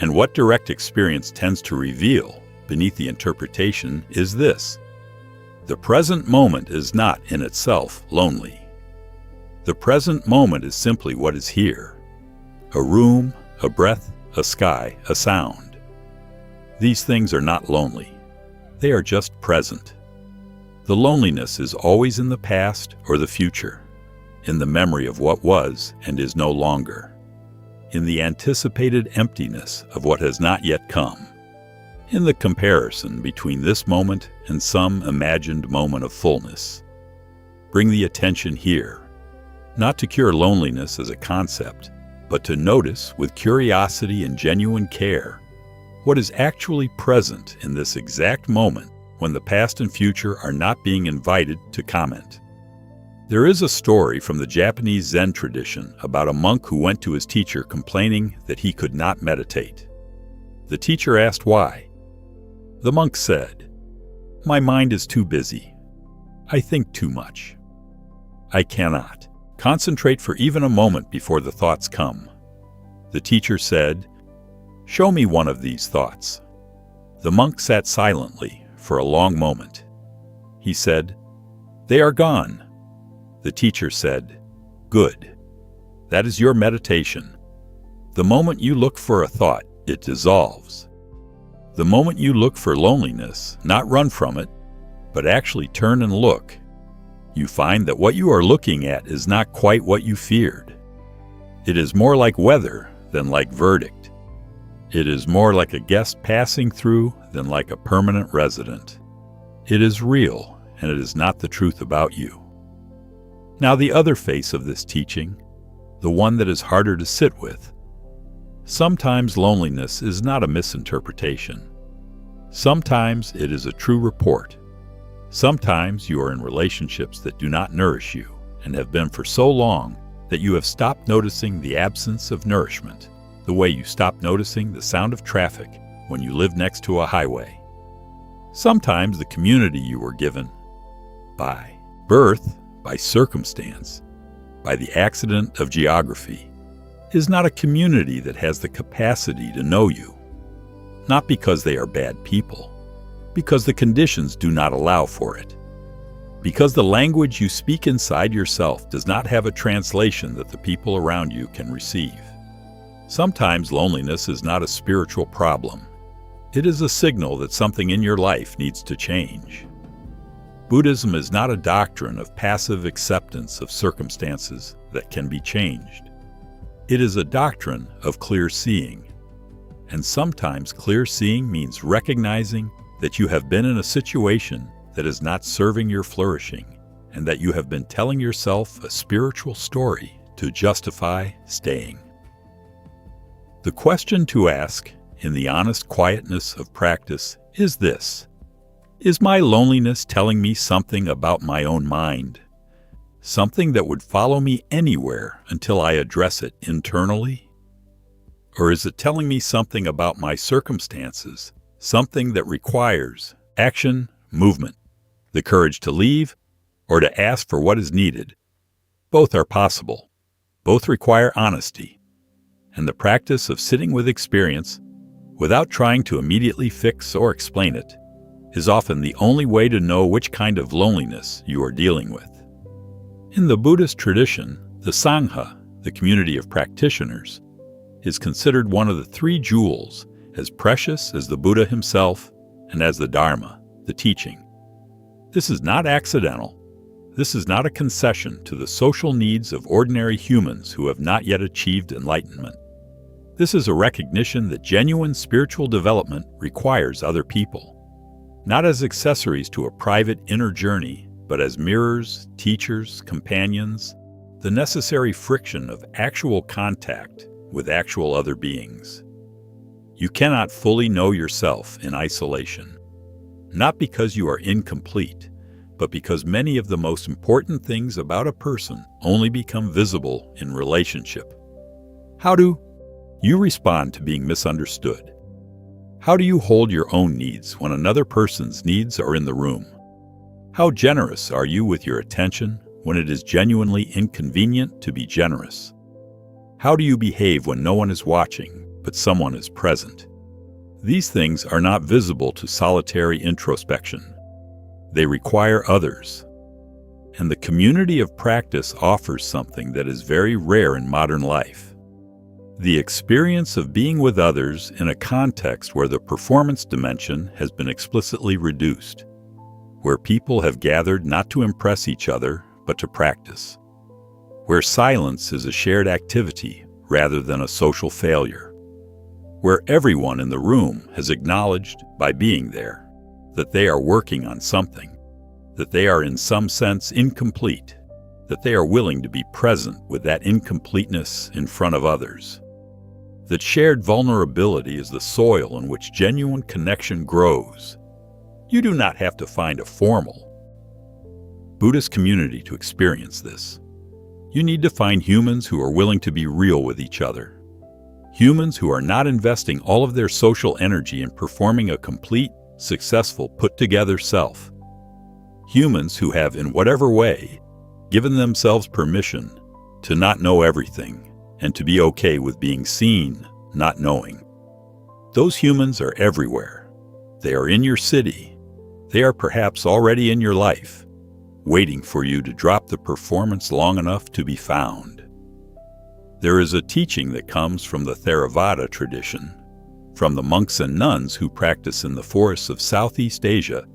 And what direct experience tends to reveal, beneath the interpretation, is this: the present moment is not in itself lonely. The present moment is simply what is here: a room, a breath, a sky, a sound. These things are not lonely. They are just present. The loneliness is always in the past or the future, in the memory of what was and is no longer, in the anticipated emptiness of what has not yet come, in the comparison between this moment and some imagined moment of fullness. Bring the attention here, not to cure loneliness as a concept, but to notice with curiosity and genuine care what is actually present in this exact moment when the past and future are not being invited to comment. There is a story from the Japanese Zen tradition about a monk who went to his teacher complaining that he could not meditate. The teacher asked why. The monk said, "My mind is too busy. I think too much. I cannot concentrate for even a moment before the thoughts come." The teacher said, "Show me one of these thoughts." The monk sat silently for a long moment. He said, "They are gone." The teacher said, "Good. That is your meditation. The moment you look for a thought, it dissolves. The moment you look for loneliness, not run from it, but actually turn and look, you find that what you are looking at is not quite what you feared. It is more like weather than like verdict. It is more like a guest passing through than like a permanent resident. It is real, and it is not the truth about you." Now the other face of this teaching, the one that is harder to sit with. Sometimes loneliness is not a misinterpretation. Sometimes it is a true report. Sometimes you are in relationships that do not nourish you and have been for so long that you have stopped noticing the absence of nourishment, the way you stop noticing the sound of traffic when you live next to a highway. Sometimes the community you were given by birth, by circumstance, by the accident of geography, is not a community that has the capacity to know you. Not because they are bad people, because the conditions do not allow for it. Because the language you speak inside yourself does not have a translation that the people around you can receive. Sometimes loneliness is not a spiritual problem. It is a signal that something in your life needs to change. Buddhism is not a doctrine of passive acceptance of circumstances that can be changed. It is a doctrine of clear seeing. And sometimes clear seeing means recognizing that you have been in a situation that is not serving your flourishing, and that you have been telling yourself a spiritual story to justify staying. The question to ask, in the honest quietness of practice, is this: is my loneliness telling me something about my own mind? Something that would follow me anywhere until I address it internally? Or is it telling me something about my circumstances, something that requires action, movement, the courage to leave, or to ask for what is needed? Both are possible. Both require honesty. And the practice of sitting with experience, without trying to immediately fix or explain it, is often the only way to know which kind of loneliness you are dealing with. In the Buddhist tradition, the Sangha, the community of practitioners, is considered one of the three jewels, as precious as the Buddha himself and as the Dharma, the teaching. This is not accidental. This is not a concession to the social needs of ordinary humans who have not yet achieved enlightenment. This is a recognition that genuine spiritual development requires other people, not as accessories to a private inner journey, but as mirrors, teachers, companions, the necessary friction of actual contact with actual other beings. You cannot fully know yourself in isolation, not because you are incomplete, but because many of the most important things about a person only become visible in relationship. How do you respond to being misunderstood? How do you hold your own needs when another person's needs are in the room? How generous are you with your attention when it is genuinely inconvenient to be generous? How do you behave when no one is watching, but someone is present. These things are not visible to solitary introspection. They require others. And the community of practice offers something that is very rare in modern life. The experience of being with others in a context where the performance dimension has been explicitly reduced, where people have gathered not to impress each other, but to practice, where silence is a shared activity rather than a social failure, where everyone in the room has acknowledged, by being there, that they are working on something, that they are in some sense incomplete, that they are willing to be present with that incompleteness in front of others, that shared vulnerability is the soil in which genuine connection grows. You do not have to find a formal Buddhist community to experience this. You need to find humans who are willing to be real with each other. Humans who are not investing all of their social energy in performing a complete, successful, put-together self. Humans who have, in whatever way, given themselves permission to not know everything and to be okay with being seen, not knowing. Those humans are everywhere. They are in your city. They are perhaps already in your life, waiting for you to drop the performance long enough to be found. There is a teaching that comes from the Theravada tradition, from the monks and nuns who practice in the forests of Southeast Asia,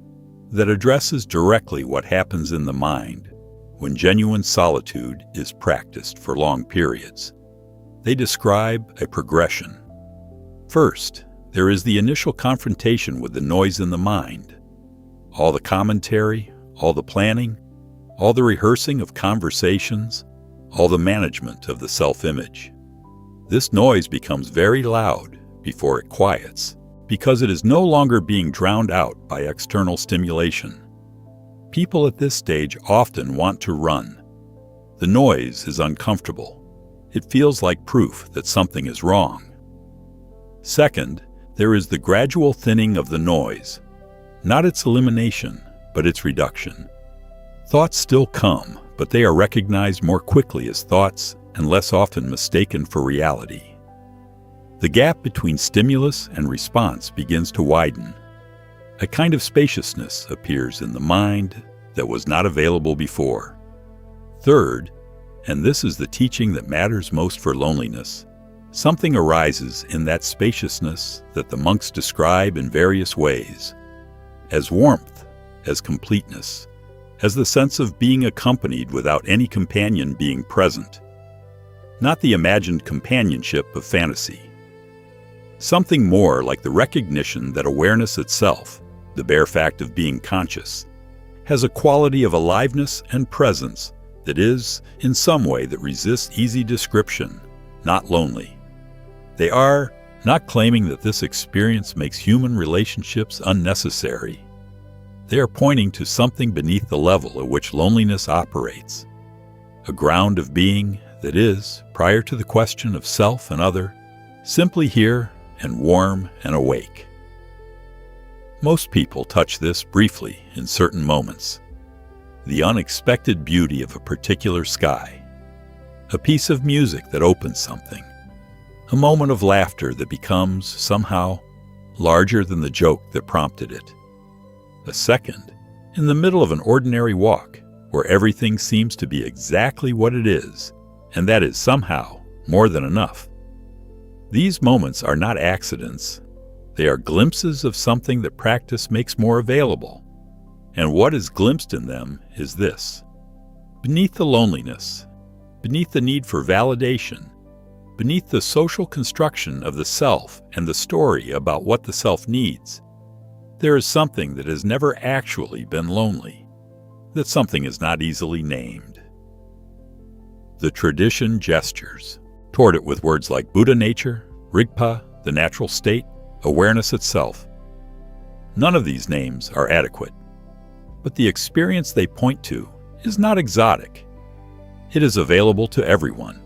that addresses directly what happens in the mind when genuine solitude is practiced for long periods. They describe a progression. First, there is the initial confrontation with the noise in the mind. All the commentary, all the planning, all the rehearsing of conversations, all the management of the self-image. This noise becomes very loud before it quiets, because it is no longer being drowned out by external stimulation. People at this stage often want to run. The noise is uncomfortable. It feels like proof that something is wrong. Second, there is the gradual thinning of the noise, not its elimination, but its reduction. Thoughts still come, but they are recognized more quickly as thoughts and less often mistaken for reality. The gap between stimulus and response begins to widen. A kind of spaciousness appears in the mind that was not available before. Third, and this is the teaching that matters most for loneliness, something arises in that spaciousness that the monks describe in various ways, as warmth, as completeness, as the sense of being accompanied without any companion being present, not the imagined companionship of fantasy. Something more like the recognition that awareness itself, the bare fact of being conscious, has a quality of aliveness and presence that is, in some way, that resists easy description, not lonely. They are not claiming that this experience makes human relationships unnecessary. They are pointing to something beneath the level at which loneliness operates, a ground of being that is, prior to the question of self and other, simply here and warm and awake. Most people touch this briefly in certain moments. The unexpected beauty of a particular sky, a piece of music that opens something, a moment of laughter that becomes, somehow, larger than the joke that prompted it. A second, in the middle of an ordinary walk, where everything seems to be exactly what it is, and that is somehow more than enough. These moments are not accidents. They are glimpses of something that practice makes more available. And what is glimpsed in them is this. Beneath the loneliness, beneath the need for validation, beneath the social construction of the self and the story about what the self needs, there is something that has never actually been lonely, that something is not easily named. The tradition gestures toward it with words like Buddha nature, Rigpa, the natural state, awareness itself. None of these names are adequate, but the experience they point to is not exotic. It is available to everyone.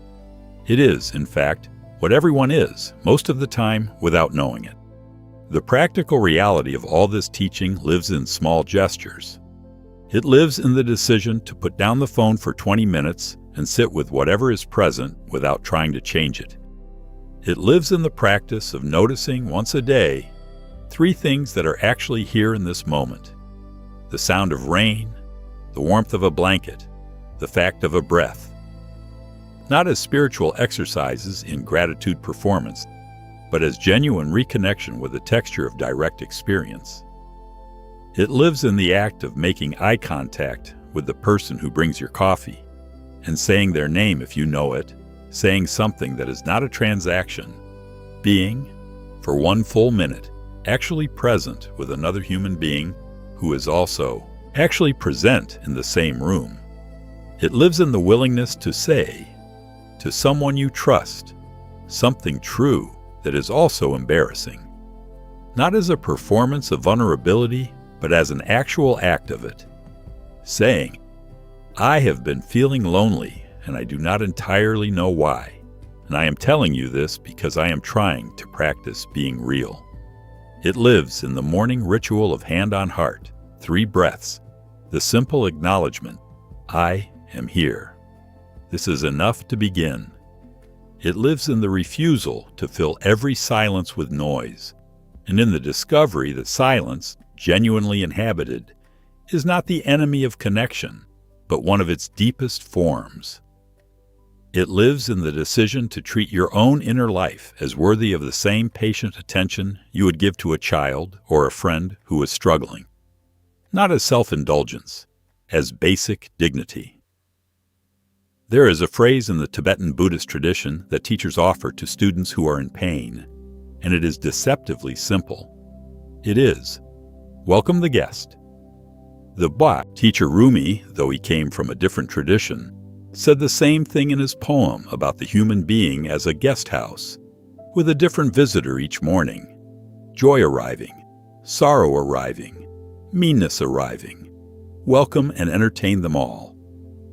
It is, in fact, what everyone is, most of the time without knowing it. The practical reality of all this teaching lives in small gestures. It lives in the decision to put down the phone for 20 minutes and sit with whatever is present without trying to change it. It lives in the practice of noticing once a day 3 things that are actually here in this moment: the sound of rain, the warmth of a blanket, the fact of a breath. Not as spiritual exercises in gratitude performance, but as genuine reconnection with the texture of direct experience. It lives in the act of making eye contact with the person who brings your coffee, and saying their name if you know it, saying something that is not a transaction, being, for 1 full minute, actually present with another human being who is also actually present in the same room. It lives in the willingness to say, to someone you trust, something true that is also embarrassing, not as a performance of vulnerability, but as an actual act of it. Saying, "I have been feeling lonely, and I do not entirely know why, and I am telling you this because I am trying to practice being real." It lives in the morning ritual of hand on heart, 3 breaths, the simple acknowledgement, "I am here. This is enough to begin." It lives in the refusal to fill every silence with noise, and in the discovery that silence, genuinely inhabited, is not the enemy of connection, but one of its deepest forms. It lives in the decision to treat your own inner life as worthy of the same patient attention you would give to a child or a friend who is struggling, not as self-indulgence, as basic dignity. There is a phrase in the Tibetan Buddhist tradition that teachers offer to students who are in pain, and it is deceptively simple. It is, "Welcome the guest." The Buddha teacher Rumi, though he came from a different tradition, said the same thing in his poem about the human being as a guest house, with a different visitor each morning, joy arriving, sorrow arriving, meanness arriving. Welcome and entertain them all,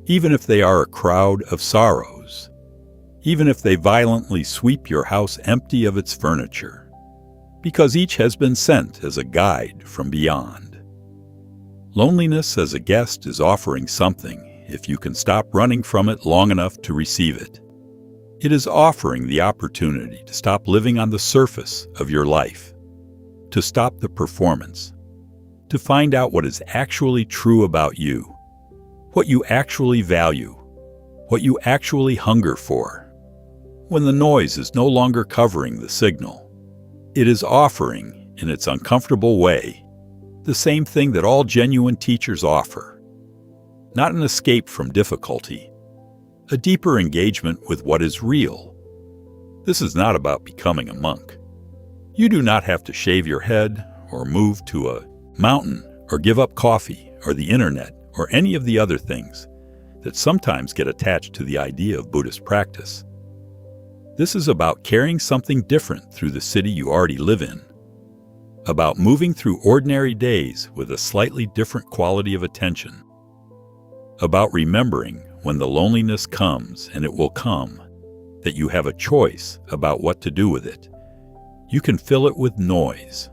even if they are a crowd of sorrows, even if they violently sweep your house empty of its furniture, because each has been sent as a guide from beyond. Loneliness as a guest is offering something if you can stop running from it long enough to receive it. It is offering the opportunity to stop living on the surface of your life, to stop the performance, to find out what is actually true about you, what you actually value, what you actually hunger for. When the noise is no longer covering the signal, it is offering, in its uncomfortable way, the same thing that all genuine teachers offer. Not an escape from difficulty, a deeper engagement with what is real. This is not about becoming a monk. You do not have to shave your head, or move to a mountain, or give up coffee, or the internet, or any of the other things that sometimes get attached to the idea of Buddhist practice. This is about carrying something different through the city you already live in, about moving through ordinary days with a slightly different quality of attention, about remembering when the loneliness comes, and it will come, that you have a choice about what to do with it. You can fill it with noise.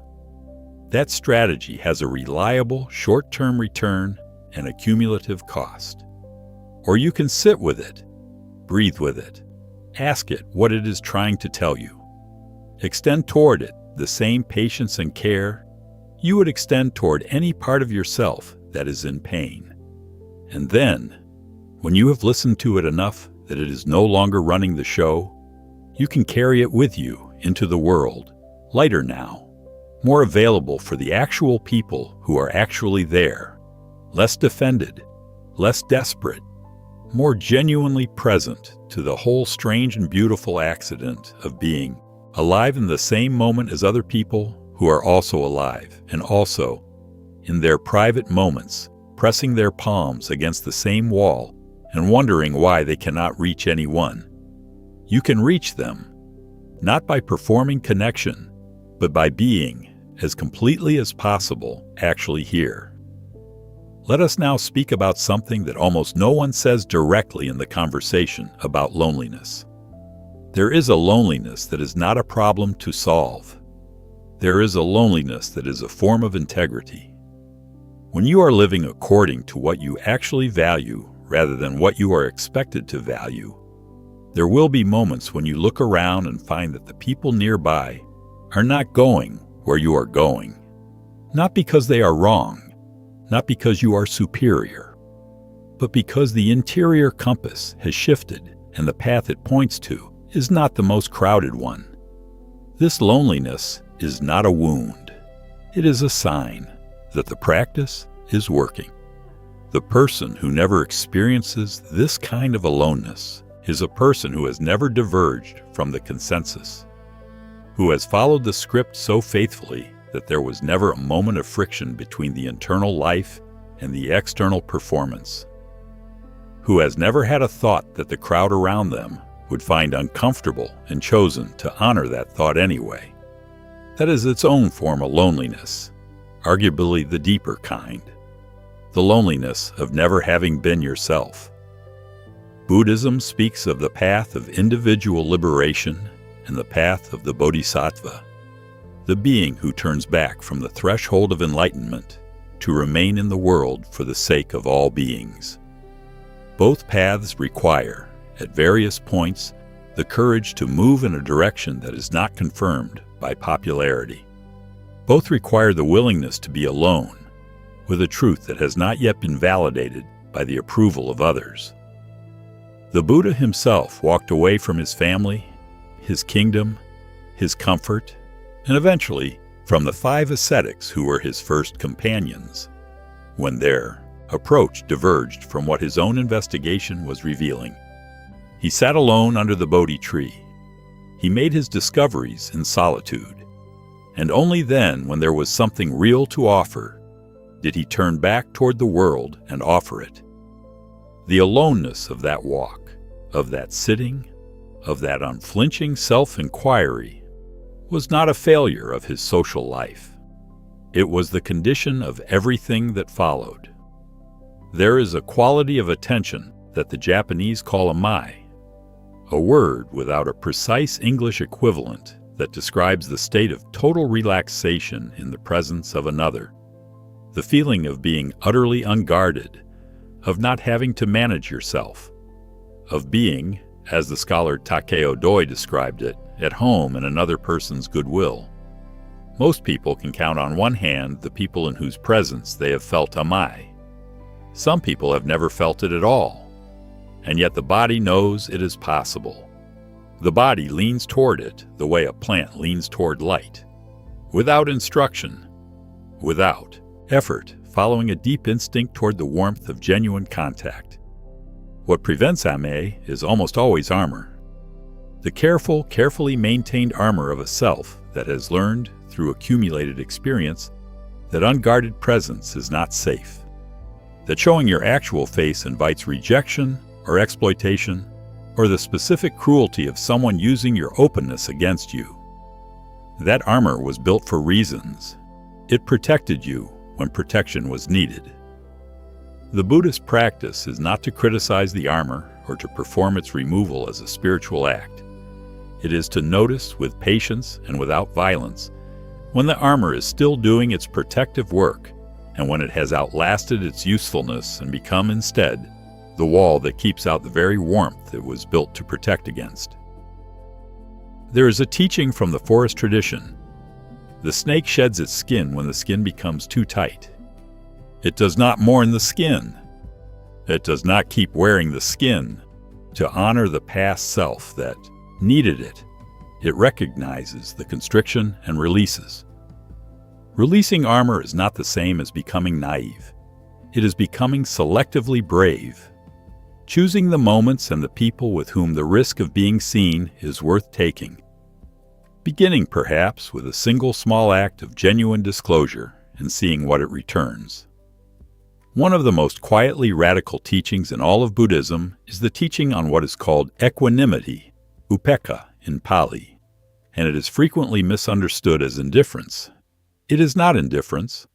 That strategy has a reliable short-term return and a cumulative cost. Or you can sit with it, breathe with it, ask it what it is trying to tell you. Extend toward it the same patience and care you would extend toward any part of yourself that is in pain. And then, when you have listened to it enough that it is no longer running the show, you can carry it with you into the world, lighter now, more available for the actual people who are actually there, less defended, less desperate, more genuinely present to the whole strange and beautiful accident of being alive in the same moment as other people who are also alive, and also, in their private moments, pressing their palms against the same wall and wondering why they cannot reach anyone. You can reach them, not by performing connection, but by being, as completely as possible, actually here. Let us now speak about something that almost no one says directly in the conversation about loneliness. There is a loneliness that is not a problem to solve. There is a loneliness that is a form of integrity. When you are living according to what you actually value rather than what you are expected to value, There will be moments when you look around and find that the people nearby are not going where you are going. Not because they are wrong, not because you are superior, but because the interior compass has shifted and the path it points to is not the most crowded one. This loneliness is not a wound. It is a sign that the practice is working. The person who never experiences this kind of aloneness is a person who has never diverged from the consensus, who has followed the script so faithfully that there was never a moment of friction between the internal life and the external performance, who has never had a thought that the crowd around them would find uncomfortable and chosen to honor that thought anyway. That is its own form of loneliness, arguably the deeper kind, the loneliness of never having been yourself. Buddhism speaks of the path of individual liberation and the path of the bodhisattva, the being who turns back from the threshold of enlightenment to remain in the world for the sake of all beings. Both paths require, at various points, the courage to move in a direction that is not confirmed by popularity. Both require the willingness to be alone with a truth that has not yet been validated by the approval of others. The Buddha himself walked away from his family, his kingdom, his comfort, and eventually from the 5 ascetics who were his first companions, when their approach diverged from what his own investigation was revealing. He sat alone under the Bodhi tree. He made his discoveries in solitude, and only then, when there was something real to offer, did he turn back toward the world and offer it. The aloneness of that walk, of that sitting, of that unflinching self-inquiry, was not a failure of his social life. It was the condition of everything that followed. There is a quality of attention that the Japanese call a mai, a word without a precise English equivalent that describes the state of total relaxation in the presence of another, the feeling of being utterly unguarded, of not having to manage yourself, of being, as the scholar Takeo Doi described it, at home in another person's goodwill. Most people can count on one hand the people in whose presence they have felt amai. Some people have never felt it at all, and yet the body knows it is possible. The body leans toward it the way a plant leans toward light, without instruction, without effort, following a deep instinct toward the warmth of genuine contact. What prevents ame is almost always armor. The carefully maintained armor of a self that has learned, through accumulated experience, that unguarded presence is not safe, that showing your actual face invites rejection or exploitation, or the specific cruelty of someone using your openness against you. That armor was built for reasons. It protected you when protection was needed. The Buddhist practice is not to criticize the armor or to perform its removal as a spiritual act. It is to notice with patience and without violence when the armor is still doing its protective work and when it has outlasted its usefulness and become instead the wall that keeps out the very warmth it was built to protect against. There is a teaching from the forest tradition. The snake sheds its skin when the skin becomes too tight. It does not mourn the skin. It does not keep wearing the skin to honor the past self that needed it. It recognizes the constriction and releases. Releasing armor is not the same as becoming naive. It is becoming selectively brave, choosing the moments and the people with whom the risk of being seen is worth taking, beginning perhaps with a single small act of genuine disclosure and seeing what it returns. One of the most quietly radical teachings in all of Buddhism is the teaching on what is called equanimity, upekkha in Pali, and it is frequently misunderstood as indifference. It is not indifference.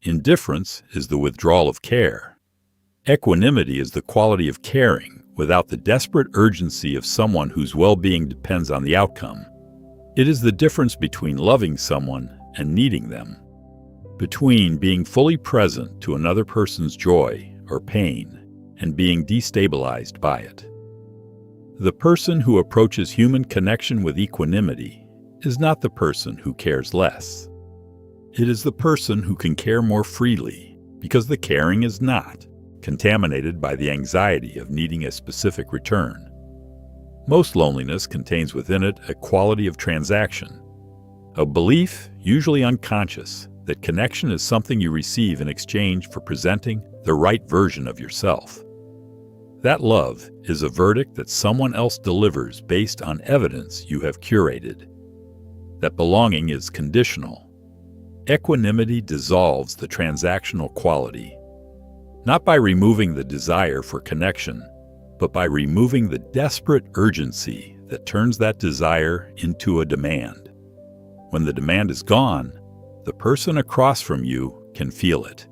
Indifference is the withdrawal of care. Equanimity is the quality of caring without the desperate urgency of someone whose well-being depends on the outcome. It is the difference between loving someone and needing them, between being fully present to another person's joy or pain and being destabilized by it. The person who approaches human connection with equanimity is not the person who cares less. It is the person who can care more freely because the caring is not contaminated by the anxiety of needing a specific return. Most loneliness contains within it a quality of transaction, a belief, usually unconscious, that connection is something you receive in exchange for presenting the right version of yourself. That love is a verdict that someone else delivers based on evidence you have curated. That belonging is conditional. Equanimity dissolves the transactional quality, not by removing the desire for connection, but by removing the desperate urgency that turns that desire into a demand. When the demand is gone, the person across from you can feel it.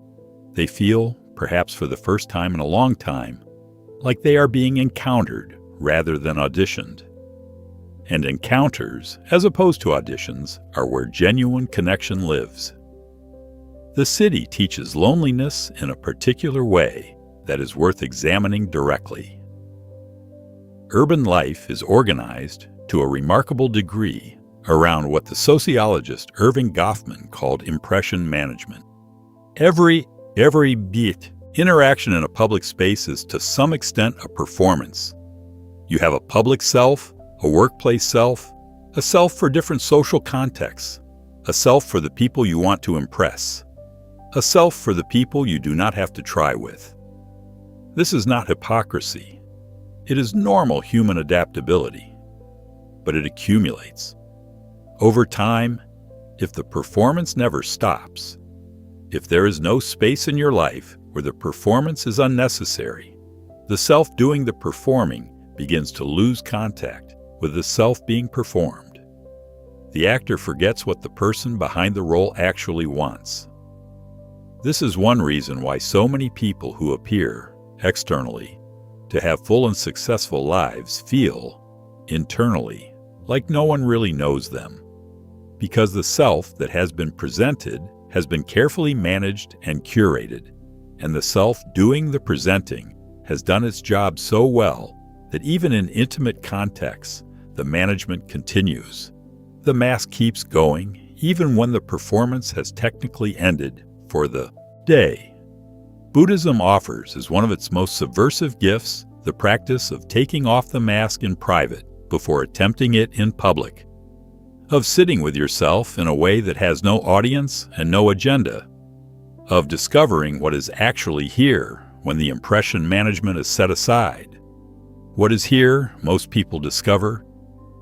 They feel, perhaps for the first time in a long time, like they are being encountered rather than auditioned. And encounters, as opposed to auditions, are where genuine connection lives. The city teaches loneliness in a particular way that is worth examining directly. Urban life is organized to a remarkable degree around what the sociologist Irving Goffman called impression management. Every bit interaction in a public space is to some extent a performance. You have a public self, a workplace self, a self for different social contexts, a self for the people you want to impress, a self for the people you do not have to try with. This is not hypocrisy. It is normal human adaptability, but it accumulates. Over time, if the performance never stops, if there is no space in your life where the performance is unnecessary, the self doing the performing begins to lose contact with the self being performed. The actor forgets what the person behind the role actually wants. This is one reason why so many people who appear, externally, to have full and successful lives feel, internally, like no one really knows them. Because the self that has been presented has been carefully managed and curated, and the self doing the presenting has done its job so well that even in intimate contexts, the management continues. The mask keeps going, even when the performance has technically ended for the day. Buddhism offers as one of its most subversive gifts the practice of taking off the mask in private before attempting it in public, of sitting with yourself in a way that has no audience and no agenda, of discovering what is actually here when the impression management is set aside. What is here, most people discover,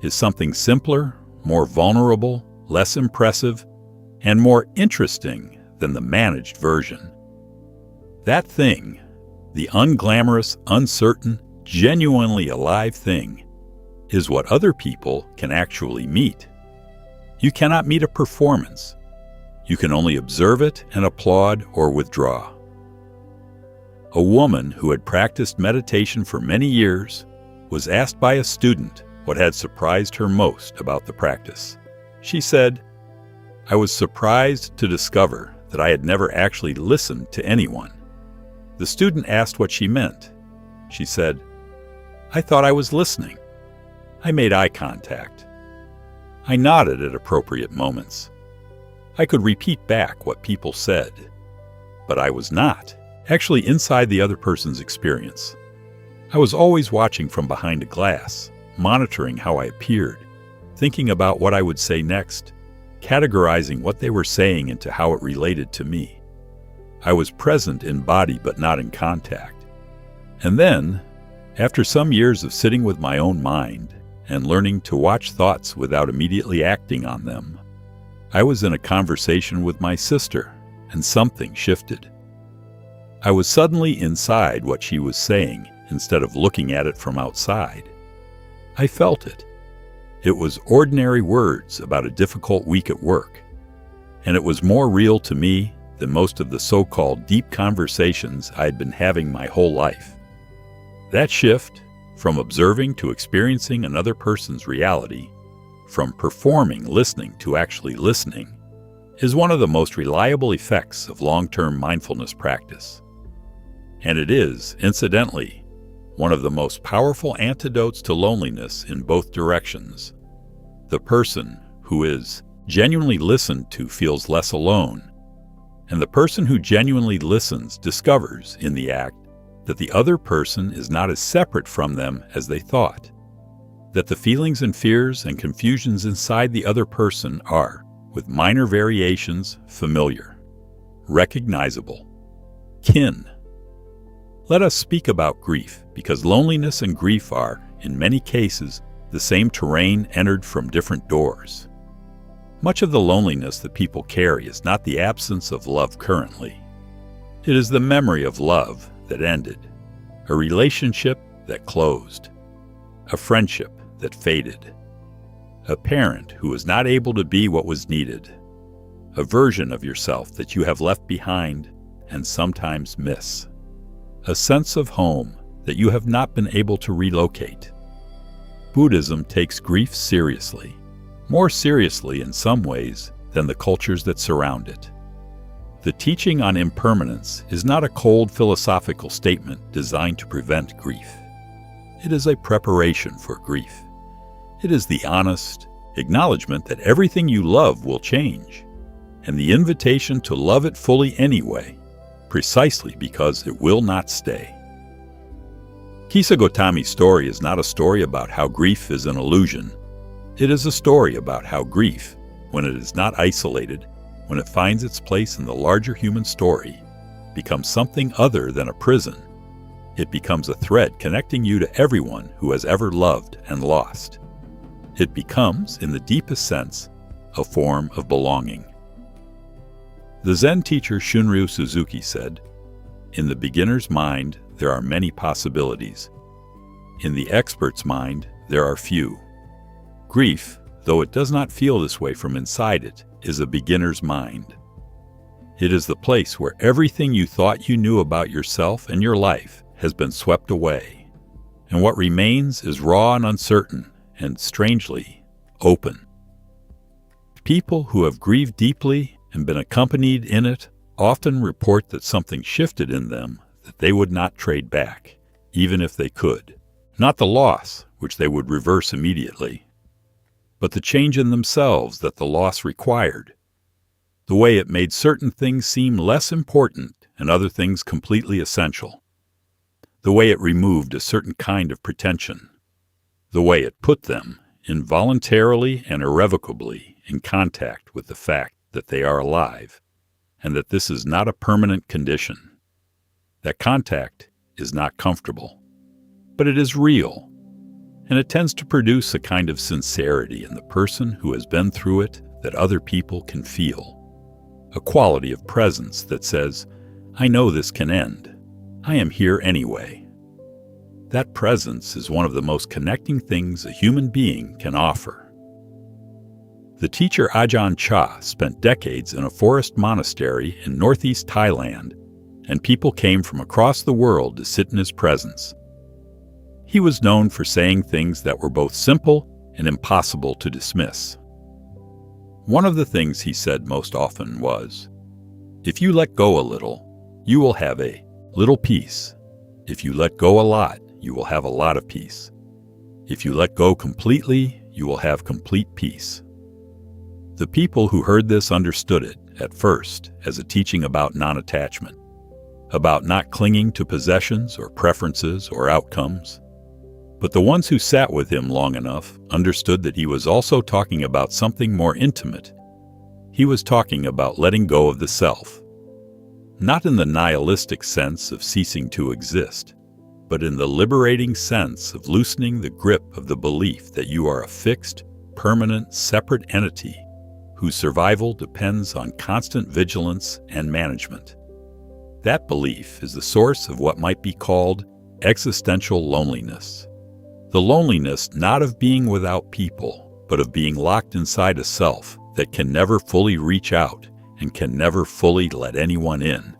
is something simpler, more vulnerable, less impressive, and more interesting than the managed version. That thing, the unglamorous, uncertain, genuinely alive thing, is what other people can actually meet. You cannot meet a performance. You can only observe it and applaud or withdraw. A woman who had practiced meditation for many years was asked by a student what had surprised her most about the practice. She said, "I was surprised to discover that I had never actually listened to anyone." The student asked what she meant. She said, "I thought I was listening. I made eye contact. I nodded at appropriate moments. I could repeat back what people said, but I was not actually inside the other person's experience. I was always watching from behind a glass, monitoring how I appeared, thinking about what I would say next, categorizing what they were saying into how it related to me. I was present in body but not in contact. And then, after some years of sitting with my own mind and learning to watch thoughts without immediately acting on them, I was in a conversation with my sister, and something shifted. I was suddenly inside what she was saying instead of looking at it from outside. I felt it. It was ordinary words about a difficult week at work, and it was more real to me than most of the so-called deep conversations I'd been having my whole life. That shift, from observing to experiencing another person's reality, from performing listening to actually listening, is one of the most reliable effects of long-term mindfulness practice. And it is, incidentally, one of the most powerful antidotes to loneliness in both directions. The person who is genuinely listened to feels less alone, and the person who genuinely listens discovers, in the act, that the other person is not as separate from them as they thought, that the feelings and fears and confusions inside the other person are, with minor variations, familiar, recognizable, kin. Let us speak about grief, because loneliness and grief are, in many cases, the same terrain entered from different doors. Much of the loneliness that people carry is not the absence of love currently. It is the memory of love that ended, a relationship that closed, a friendship that faded, a parent who was not able to be what was needed, a version of yourself that you have left behind and sometimes miss, a sense of home that you have not been able to relocate. Buddhism takes grief seriously, more seriously in some ways than the cultures that surround it. The teaching on impermanence is not a cold philosophical statement designed to prevent grief. It is a preparation for grief. It is the honest acknowledgement that everything you love will change, and the invitation to love it fully anyway, precisely because it will not stay. Kisa Gotami's story is not a story about how grief is an illusion. It is a story about how grief, when it is not isolated, when it finds its place in the larger human story, becomes something other than a prison. It becomes a thread connecting you to everyone who has ever loved and lost. It becomes, in the deepest sense, a form of belonging. The Zen teacher Shunryu Suzuki said, "In the beginner's mind, there are many possibilities. In the expert's mind, there are few." Grief, though it does not feel this way from inside it, is a beginner's mind. It is the place where everything you thought you knew about yourself and your life has been swept away, and what remains is raw and uncertain and, strangely, open. People who have grieved deeply and been accompanied in it often report that something shifted in them that they would not trade back, even if they could. Not the loss, which they would reverse immediately, but the change in themselves that the loss required. The way it made certain things seem less important and other things completely essential. The way it removed a certain kind of pretension. The way it put them, involuntarily and irrevocably, in contact with the fact that they are alive, and that this is not a permanent condition. That contact is not comfortable, but it is real, and it tends to produce a kind of sincerity in the person who has been through it that other people can feel. A quality of presence that says, "I know this can end. I am here anyway." That presence is one of the most connecting things a human being can offer. The teacher Ajahn Chah spent decades in a forest monastery in northeast Thailand, and people came from across the world to sit in his presence. He was known for saying things that were both simple and impossible to dismiss. One of the things he said most often was, "If you let go a little, you will have a little peace. If you let go a lot, you will have a lot of peace. If you let go completely, you will have complete peace." The people who heard this understood it, at first, as a teaching about non-attachment, about not clinging to possessions or preferences or outcomes. But the ones who sat with him long enough understood that he was also talking about something more intimate. He was talking about letting go of the self. Not in the nihilistic sense of ceasing to exist, but in the liberating sense of loosening the grip of the belief that you are a fixed, permanent, separate entity whose survival depends on constant vigilance and management. That belief is the source of what might be called existential loneliness. The loneliness not of being without people, but of being locked inside a self that can never fully reach out and can never fully let anyone in.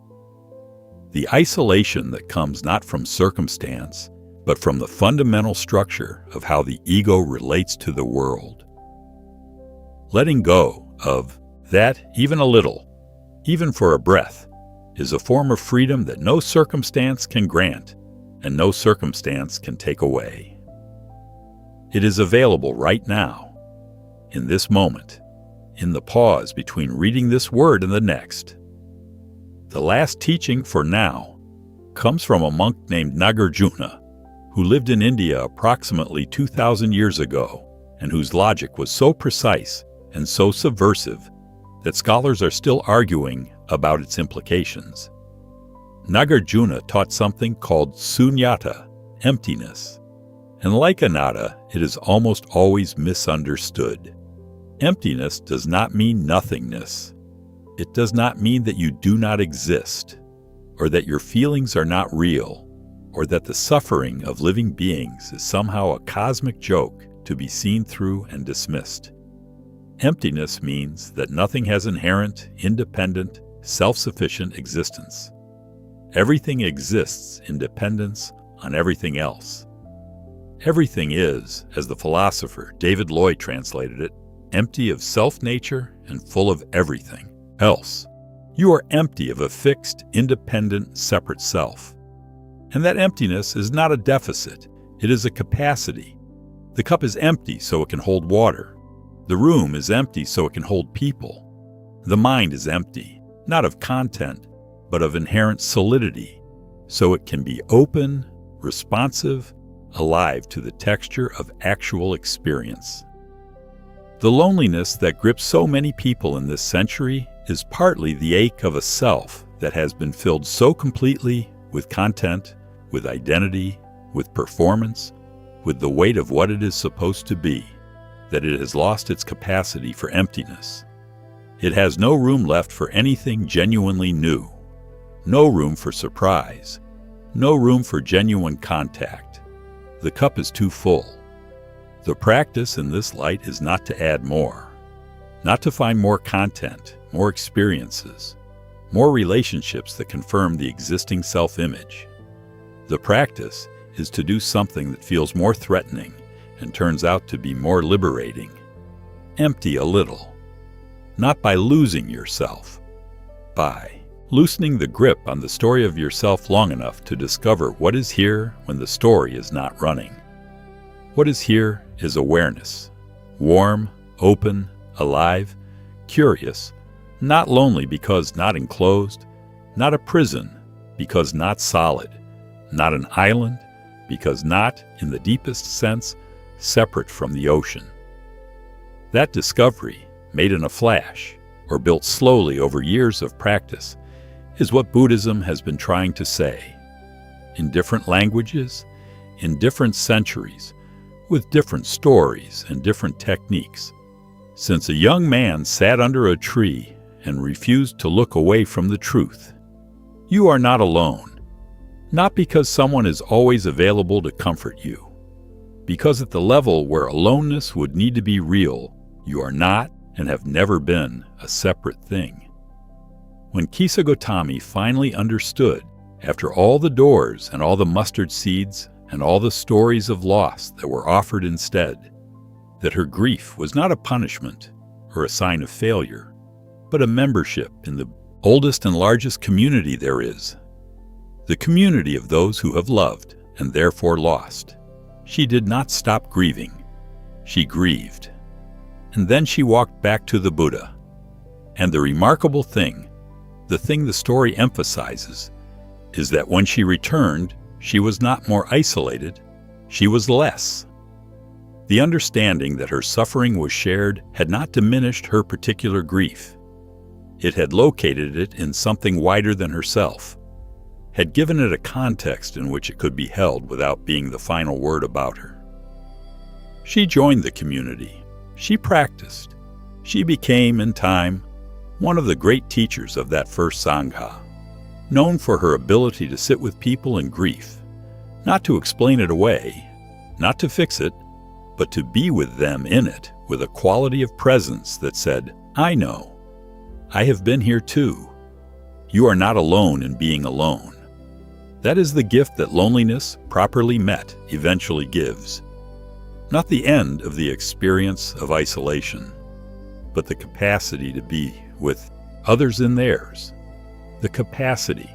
The isolation that comes not from circumstance, but from the fundamental structure of how the ego relates to the world. Letting go of that, even a little, even for a breath, is a form of freedom that no circumstance can grant, and no circumstance can take away. It is available right now, in this moment, in the pause between reading this word and the next. The last teaching for now comes from a monk named Nagarjuna, who lived in India approximately 2,000 years ago, and whose logic was so precise and so subversive that scholars are still arguing about its implications. Nagarjuna taught something called sunyata, emptiness, and like anatta, it is almost always misunderstood. Emptiness does not mean nothingness. It does not mean that you do not exist, or that your feelings are not real, or that the suffering of living beings is somehow a cosmic joke to be seen through and dismissed. Emptiness means that nothing has inherent, independent, self-sufficient existence. Everything exists in dependence on everything else. Everything is, as the philosopher David Lloyd translated it, empty of self-nature and full of everything else. You are empty of a fixed, independent, separate self. And that emptiness is not a deficit, it is a capacity. The cup is empty so it can hold water. The room is empty so it can hold people. The mind is empty, not of content, but of inherent solidity, so it can be open, responsive, alive to the texture of actual experience. The loneliness that grips so many people in this century is partly the ache of a self that has been filled so completely with content, with identity, with performance, with the weight of what it is supposed to be, that it has lost its capacity for emptiness. It has no room left for anything genuinely new, no room for surprise, no room for genuine contact. The cup is too full. The practice in this light is not to add more, not to find more content, more experiences, more relationships that confirm the existing self-image. The practice is to do something that feels more threatening and turns out to be more liberating. Empty a little, not by losing yourself, by loosening the grip on the story of yourself long enough to discover what is here when the story is not running. What is here is awareness, warm, open, alive, curious, not lonely because not enclosed, not a prison because not solid, not an island because not, in the deepest sense, separate from the ocean. That discovery, made in a flash, or built slowly over years of practice, is what Buddhism has been trying to say. In different languages, in different centuries, with different stories and different techniques, since a young man sat under a tree and refused to look away from the truth. You are not alone, not because someone is always available to comfort you, because at the level where aloneness would need to be real, you are not and have never been a separate thing. When Kisa Gotami finally understood, after all the doors and all the mustard seeds and all the stories of loss that were offered instead, that her grief was not a punishment or a sign of failure, but a membership in the oldest and largest community there is, the community of those who have loved and therefore lost. She did not stop grieving. She grieved. And then she walked back to the Buddha. And the remarkable thing, the thing the story emphasizes, is that when she returned, she was not more isolated, she was less. The understanding that her suffering was shared had not diminished her particular grief. It had located it in something wider than herself, had given it a context in which it could be held without being the final word about her. She joined the community. She practiced. She became, in time, one of the great teachers of that first Sangha, known for her ability to sit with people in grief, not to explain it away, not to fix it, but to be with them in it with a quality of presence that said, I know. I have been here too. You are not alone in being alone. That is the gift that loneliness, properly met, eventually gives. Not the end of the experience of isolation, but the capacity to be with others in theirs. The capacity,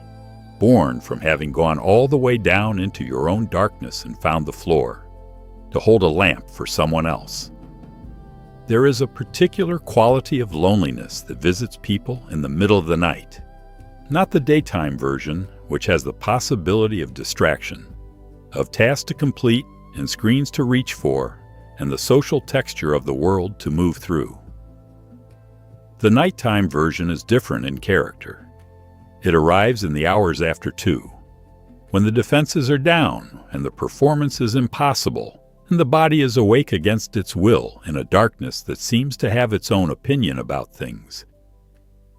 born from having gone all the way down into your own darkness and found the floor, to hold a lamp for someone else. There is a particular quality of loneliness that visits people in the middle of the night, not the daytime version, which has the possibility of distraction, of tasks to complete and screens to reach for, and the social texture of the world to move through. The nighttime version is different in character. It arrives in the hours after 2, when the defenses are down and the performance is impossible, and the body is awake against its will in a darkness that seems to have its own opinion about things.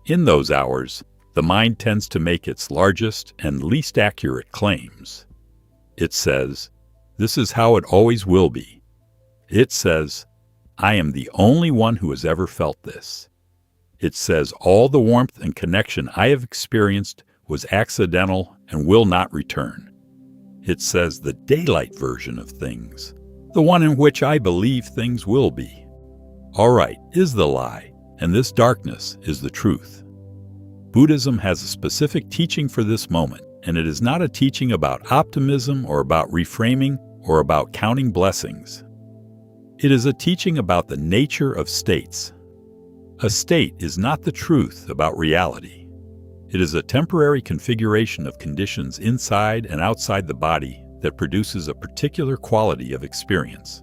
In those hours, the mind tends to make its largest and least accurate claims. It says, "This is how it always will be." It says, "I am the only one who has ever felt this." It says, "All the warmth and connection I have experienced was accidental and will not return." It says the daylight version of things, the one in which I believe things will be. All right, is the lie, and this darkness is the truth. Buddhism has a specific teaching for this moment, and it is not a teaching about optimism or about reframing or about counting blessings. It is a teaching about the nature of states. A state is not the truth about reality. It is a temporary configuration of conditions inside and outside the body that produces a particular quality of experience.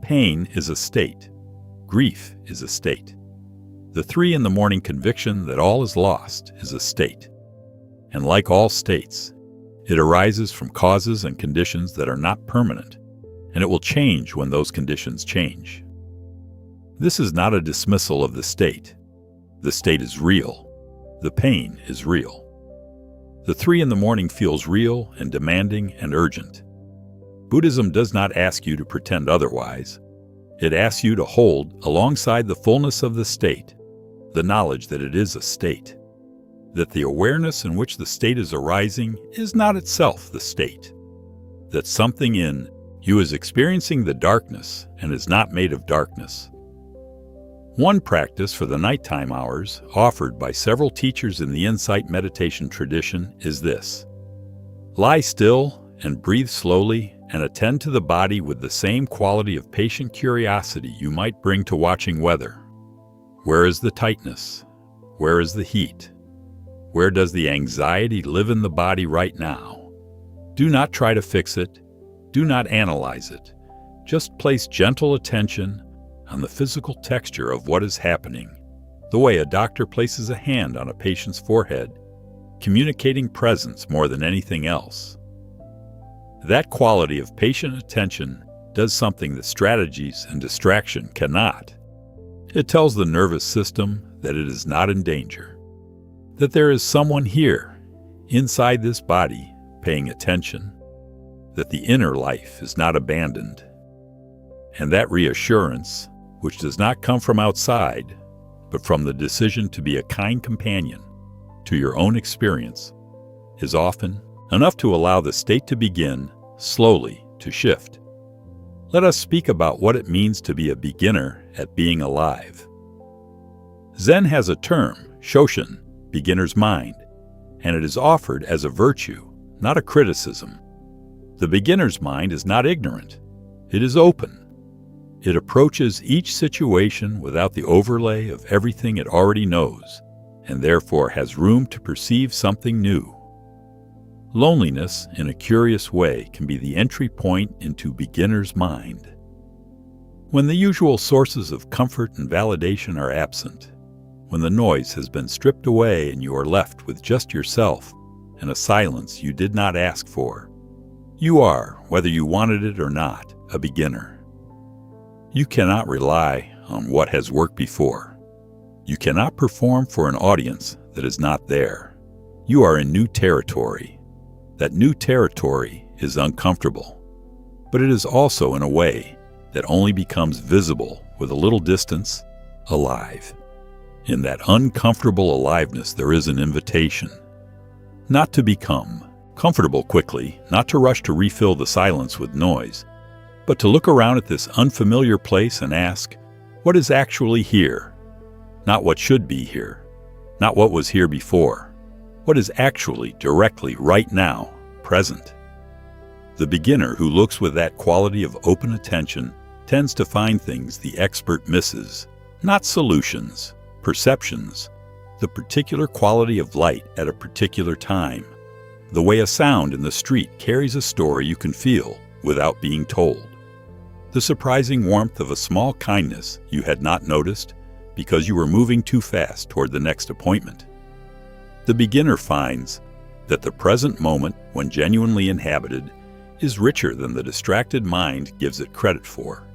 Pain is a state. Grief is a state. The 3 in the morning conviction that all is lost is a state. And like all states, it arises from causes and conditions that are not permanent, and it will change when those conditions change. This is not a dismissal of the state. The state is real. The pain is real. The 3 in the morning feels real and demanding and urgent. Buddhism does not ask you to pretend otherwise. It asks you to hold, alongside the fullness of the state, the knowledge that it is a state, that the awareness in which the state is arising is not itself the state, that something in you is experiencing the darkness and is not made of darkness. One practice for the nighttime hours, offered by several teachers in the insight meditation tradition, is this: lie still and breathe slowly and attend to the body with the same quality of patient curiosity you might bring to watching weather. Where is the tightness? Where is the heat? Where does the anxiety live in the body right now? Do not try to fix it. Do not analyze it. Just place gentle attention on the physical texture of what is happening, the way a doctor places a hand on a patient's forehead, communicating presence more than anything else. That quality of patient attention does something that strategies and distraction cannot. It tells the nervous system that it is not in danger, that there is someone here, inside this body, paying attention, that the inner life is not abandoned. And that reassurance, which does not come from outside, but from the decision to be a kind companion to your own experience, is often enough to allow the state to begin, slowly, to shift. Let us speak about what it means to be a beginner at being alive. Zen has a term, shoshin, beginner's mind, and it is offered as a virtue, not a criticism. The beginner's mind is not ignorant. It is open. It approaches each situation without the overlay of everything it already knows, and therefore has room to perceive something new. Loneliness, in a curious way, can be the entry point into beginner's mind. When the usual sources of comfort and validation are absent, when the noise has been stripped away and you are left with just yourself and a silence you did not ask for, you are, whether you wanted it or not, a beginner. You cannot rely on what has worked before. You cannot perform for an audience that is not there. You are in new territory. That new territory is uncomfortable, but it is also, in a way, that only becomes visible with a little distance, alive. In that uncomfortable aliveness there is an invitation. Not to become comfortable quickly, not to rush to refill the silence with noise, but to look around at this unfamiliar place and ask, what is actually here? Not what should be here, not what was here before, what is actually directly right now present. The beginner who looks with that quality of open attention tends to find things the expert misses, not solutions, perceptions, the particular quality of light at a particular time, the way a sound in the street carries a story you can feel without being told, the surprising warmth of a small kindness you had not noticed because you were moving too fast toward the next appointment. The beginner finds that the present moment, when genuinely inhabited, is richer than the distracted mind gives it credit for.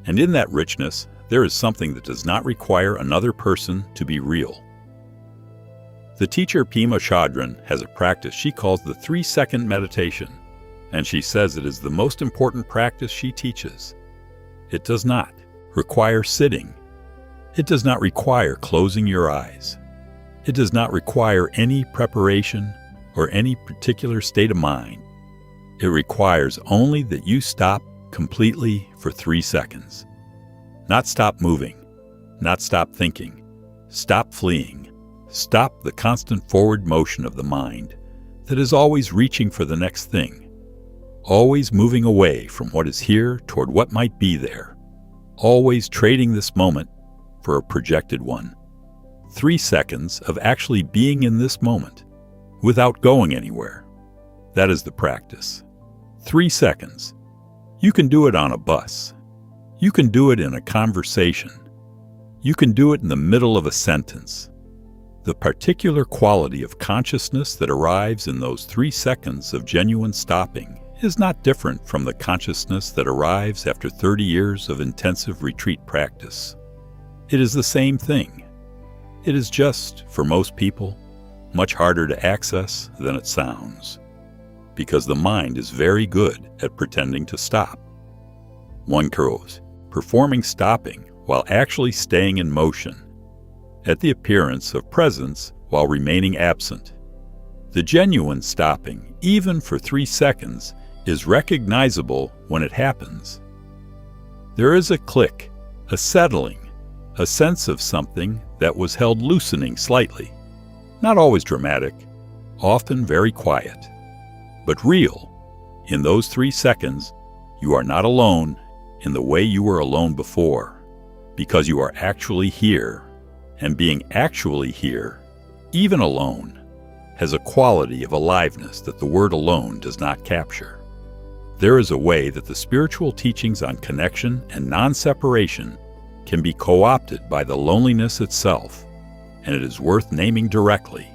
And in that richness, there is something that does not require another person to be real. The teacher Pema Chodron has a practice she calls the 3-second meditation, and she says it is the most important practice she teaches. It does not require sitting. It does not require closing your eyes. It does not require any preparation or any particular state of mind. It requires only that you stop completely for 3 seconds. Not stop moving, not stop thinking, stop fleeing, stop the constant forward motion of the mind that is always reaching for the next thing, always moving away from what is here toward what might be there, always trading this moment for a projected one. 3 seconds of actually being in this moment without going anywhere. That is the practice. 3 seconds. You can do it on a bus. You can do it in a conversation. You can do it in the middle of a sentence. The particular quality of consciousness that arrives in those 3 seconds of genuine stopping is not different from the consciousness that arrives after 30 years of intensive retreat practice. It is the same thing. It is just, for most people, much harder to access than it sounds, because the mind is very good at pretending to stop. One grows, performing stopping while actually staying in motion, at the appearance of presence while remaining absent. The genuine stopping, even for 3 seconds, is recognizable when it happens. There is a click, a settling, a sense of something that was held loosening slightly, not always dramatic, often very quiet, but real. In those 3 seconds, you are not alone in the way you were alone before, because you are actually here, and being actually here, even alone, has a quality of aliveness that the word alone does not capture. There is a way that the spiritual teachings on connection and non-separation can be co-opted by the loneliness itself, and it is worth naming directly.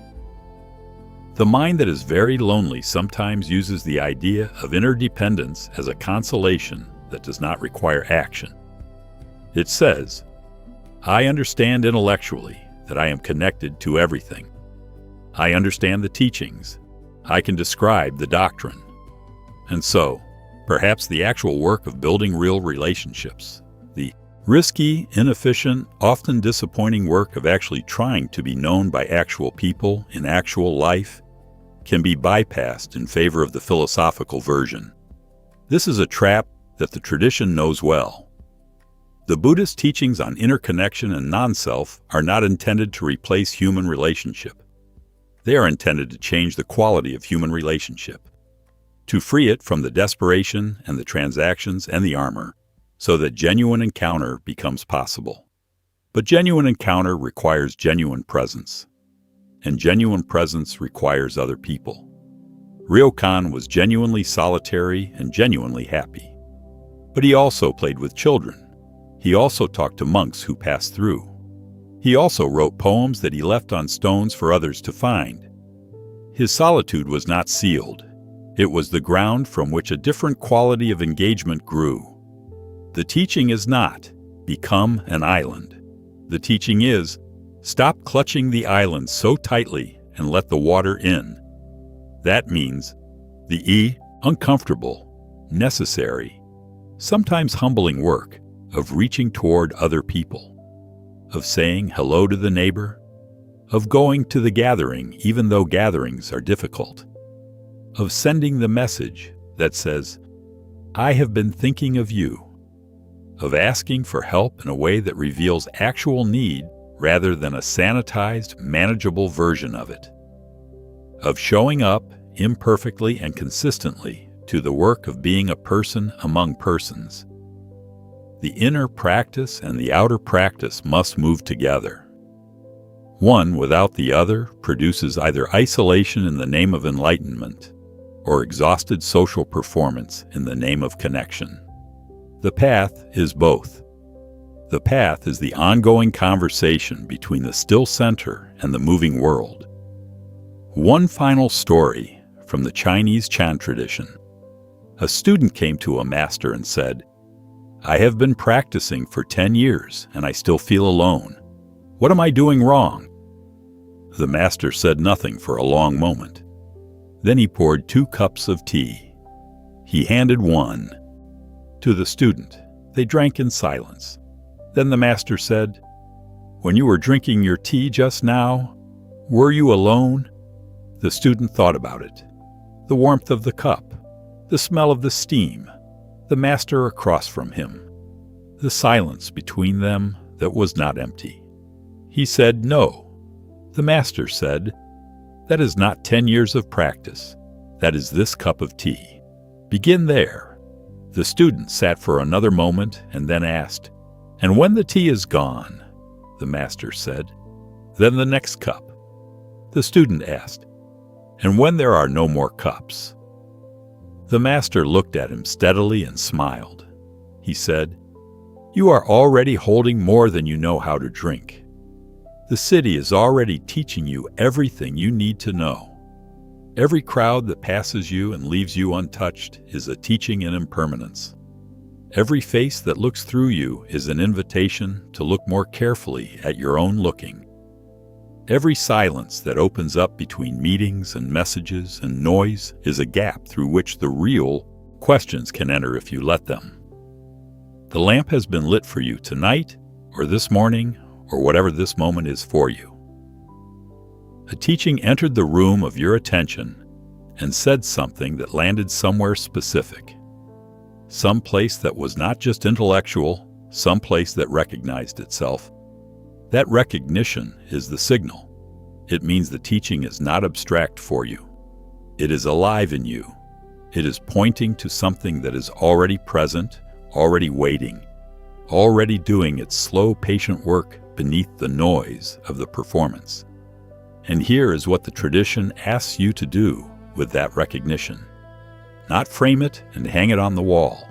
The mind that is very lonely sometimes uses the idea of interdependence as a consolation that does not require action. It says, I understand intellectually that I am connected to everything. I understand the teachings. I can describe the doctrine. And so, perhaps the actual work of building real relationships, the risky, inefficient, often disappointing work of actually trying to be known by actual people in actual life, can be bypassed in favor of the philosophical version. This is a trap that the tradition knows well. The Buddhist teachings on interconnection and non-self are not intended to replace human relationship. They are intended to change the quality of human relationship, to free it from the desperation and the transactions and the armor, so that genuine encounter becomes possible. But genuine encounter requires genuine presence, and genuine presence requires other people. Ryokan was genuinely solitary and genuinely happy. But he also played with children. He also talked to monks who passed through. He also wrote poems that he left on stones for others to find. His solitude was not sealed. It was the ground from which a different quality of engagement grew. The teaching is not, become an island. The teaching is, stop clutching the island so tightly and let the water in. That means the uncomfortable, necessary, sometimes humbling work of reaching toward other people, of saying hello to the neighbor, of going to the gathering even though gatherings are difficult, of sending the message that says, I have been thinking of you, of asking for help in a way that reveals actual need rather than a sanitized, manageable version of it. of showing up imperfectly and consistently to the work of being a person among persons. The inner practice and the outer practice must move together. One without the other produces either isolation in the name of enlightenment or exhausted social performance in the name of connection. The path is both. The path is the ongoing conversation between the still center and the moving world. One final story from the Chinese Chan tradition. A student came to a master and said, "I have been practicing for 10 years and I still feel alone. What am I doing wrong?" The master said nothing for a long moment. Then he poured 2 cups of tea. He handed one to the student. They drank in silence. Then the master said, "When you were drinking your tea just now, were you alone?" The student thought about it. The warmth of the cup, the smell of the steam, the master across from him, the silence between them that was not empty. He said, "No." The master said, "That is not 10 years of practice. That is this cup of tea. Begin there." The student sat for another moment and then asked, "And when the tea is gone?" The master said, "Then the next cup." The student asked, "And when there are no more cups?" The master looked at him steadily and smiled. He said, "You are already holding more than you know how to drink. The city is already teaching you everything you need to know. Every crowd that passes you and leaves you untouched is a teaching in impermanence. Every face that looks through you is an invitation to look more carefully at your own looking. Every silence that opens up between meetings and messages and noise is a gap through which the real questions can enter if you let them. The lamp has been lit for you tonight, or this morning, or whatever this moment is for you." A teaching entered the room of your attention and said something that landed somewhere specific. Some place that was not just intellectual, some place that recognized itself. That recognition is the signal. It means the teaching is not abstract for you. It is alive in you. It is pointing to something that is already present, already waiting, already doing its slow, patient work beneath the noise of the performance. And here is what the tradition asks you to do with that recognition. Not frame it and hang it on the wall.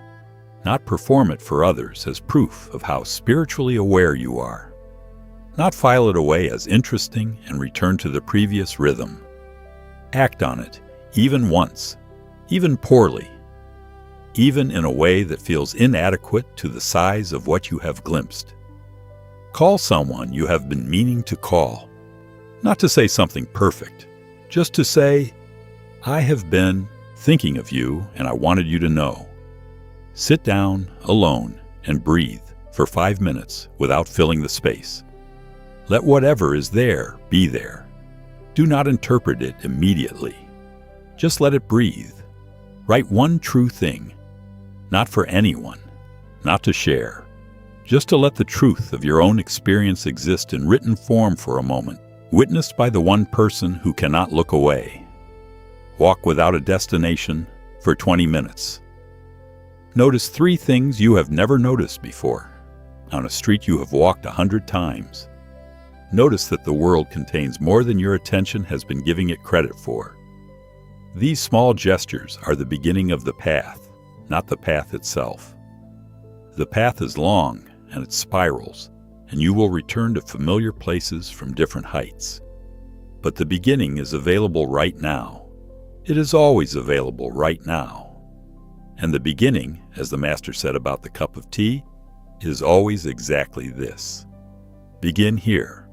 Not perform it for others as proof of how spiritually aware you are. Not file it away as interesting and return to the previous rhythm. Act on it, even once, even poorly, even in a way that feels inadequate to the size of what you have glimpsed. Call someone you have been meaning to call. Not to say something perfect, just to say, "I have been thinking of you and I wanted you to know." Sit down, alone, and breathe for 5 minutes without filling the space. Let whatever is there be there. Do not interpret it immediately. Just let it breathe. Write one true thing, not for anyone, not to share, just to let the truth of your own experience exist in written form for a moment, witnessed by the one person who cannot look away. Walk without a destination for 20 minutes. Notice 3 things you have never noticed before, on a street you have walked 100 times. Notice that the world contains more than your attention has been giving it credit for. These small gestures are the beginning of the path, not the path itself. The path is long and it spirals, and you will return to familiar places from different heights. But the beginning is available right now. It is always available right now. And the beginning, as the Master said about the cup of tea, is always exactly this. Begin here.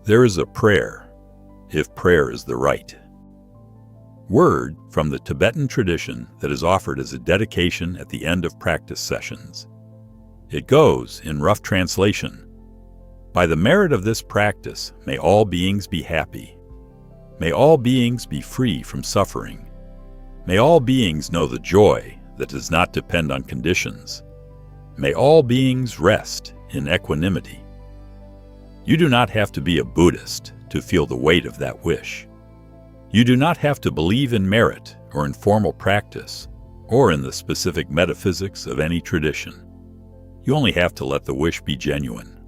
There is a prayer, if prayer is the right word from the Tibetan tradition that is offered as a dedication at the end of practice sessions. It goes, in rough translation, "By the merit of this practice, may all beings be happy. May all beings be free from suffering. May all beings know the joy that does not depend on conditions. May all beings rest in equanimity." You do not have to be a Buddhist to feel the weight of that wish. You do not have to believe in merit or in formal practice or in the specific metaphysics of any tradition. You only have to let the wish be genuine.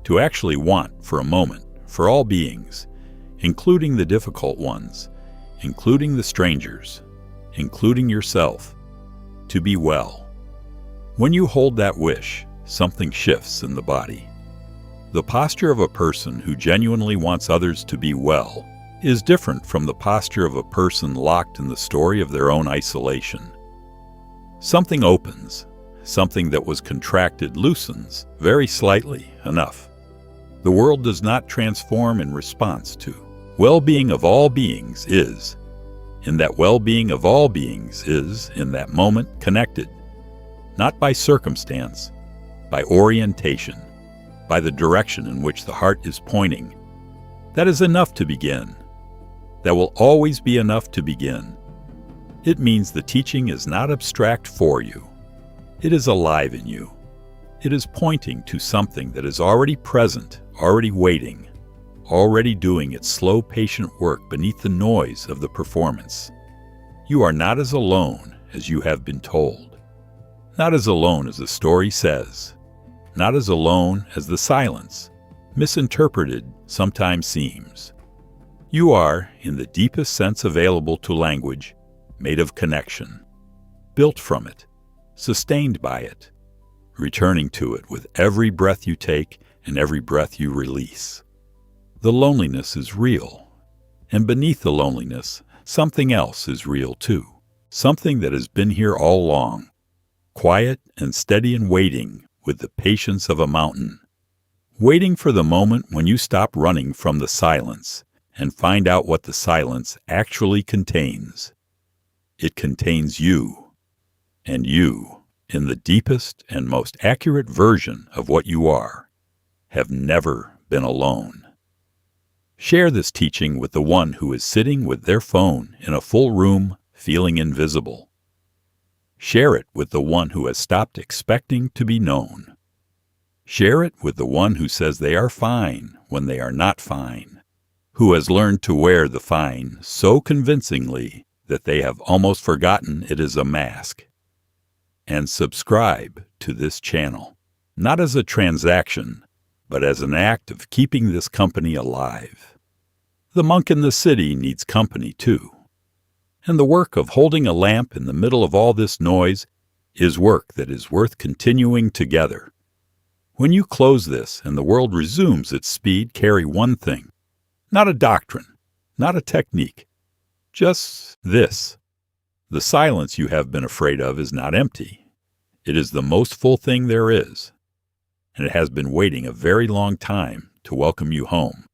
To actually want for a moment, for all beings, including the difficult ones, including the strangers, including yourself, to be well. When you hold that wish, something shifts in the body. The posture of a person who genuinely wants others to be well is different from the posture of a person locked in the story of their own isolation. Something opens, something that was contracted loosens, very slightly enough. The world does not transform in response to. Well-being of all beings is. In that well-being of all beings is, in that moment, connected, not by circumstance, by orientation, by the direction in which the heart is pointing. That is enough to begin. That will always be enough to begin. It means the teaching is not abstract for you. It is alive in you. It is pointing to something that is already present, already waiting, already doing its slow, patient work beneath the noise of the performance. You are not as alone as you have been told. Not as alone as the story says. Not as alone as the silence, misinterpreted, sometimes seems. You are, in the deepest sense available to language, made of connection, built from it, sustained by it, returning to it with every breath you take and every breath you release. The loneliness is real, and beneath the loneliness, something else is real too, something that has been here all along, quiet and steady and waiting with the patience of a mountain, waiting for the moment when you stop running from the silence and find out what the silence actually contains. It contains you, and you, in the deepest and most accurate version of what you are, have never been alone. Share this teaching with the one who is sitting with their phone in a full room, feeling invisible. Share it with the one who has stopped expecting to be known. Share it with the one who says they are fine when they are not fine, who has learned to wear the fine so convincingly that they have almost forgotten it is a mask. And subscribe to this channel, not as a transaction, but as an act of keeping this company alive. The monk in the city needs company too. And the work of holding a lamp in the middle of all this noise is work that is worth continuing together. When you close this and the world resumes its speed, carry one thing, not a doctrine, not a technique, just this. The silence you have been afraid of is not empty. It is the most full thing there is, and it has been waiting a very long time to welcome you home.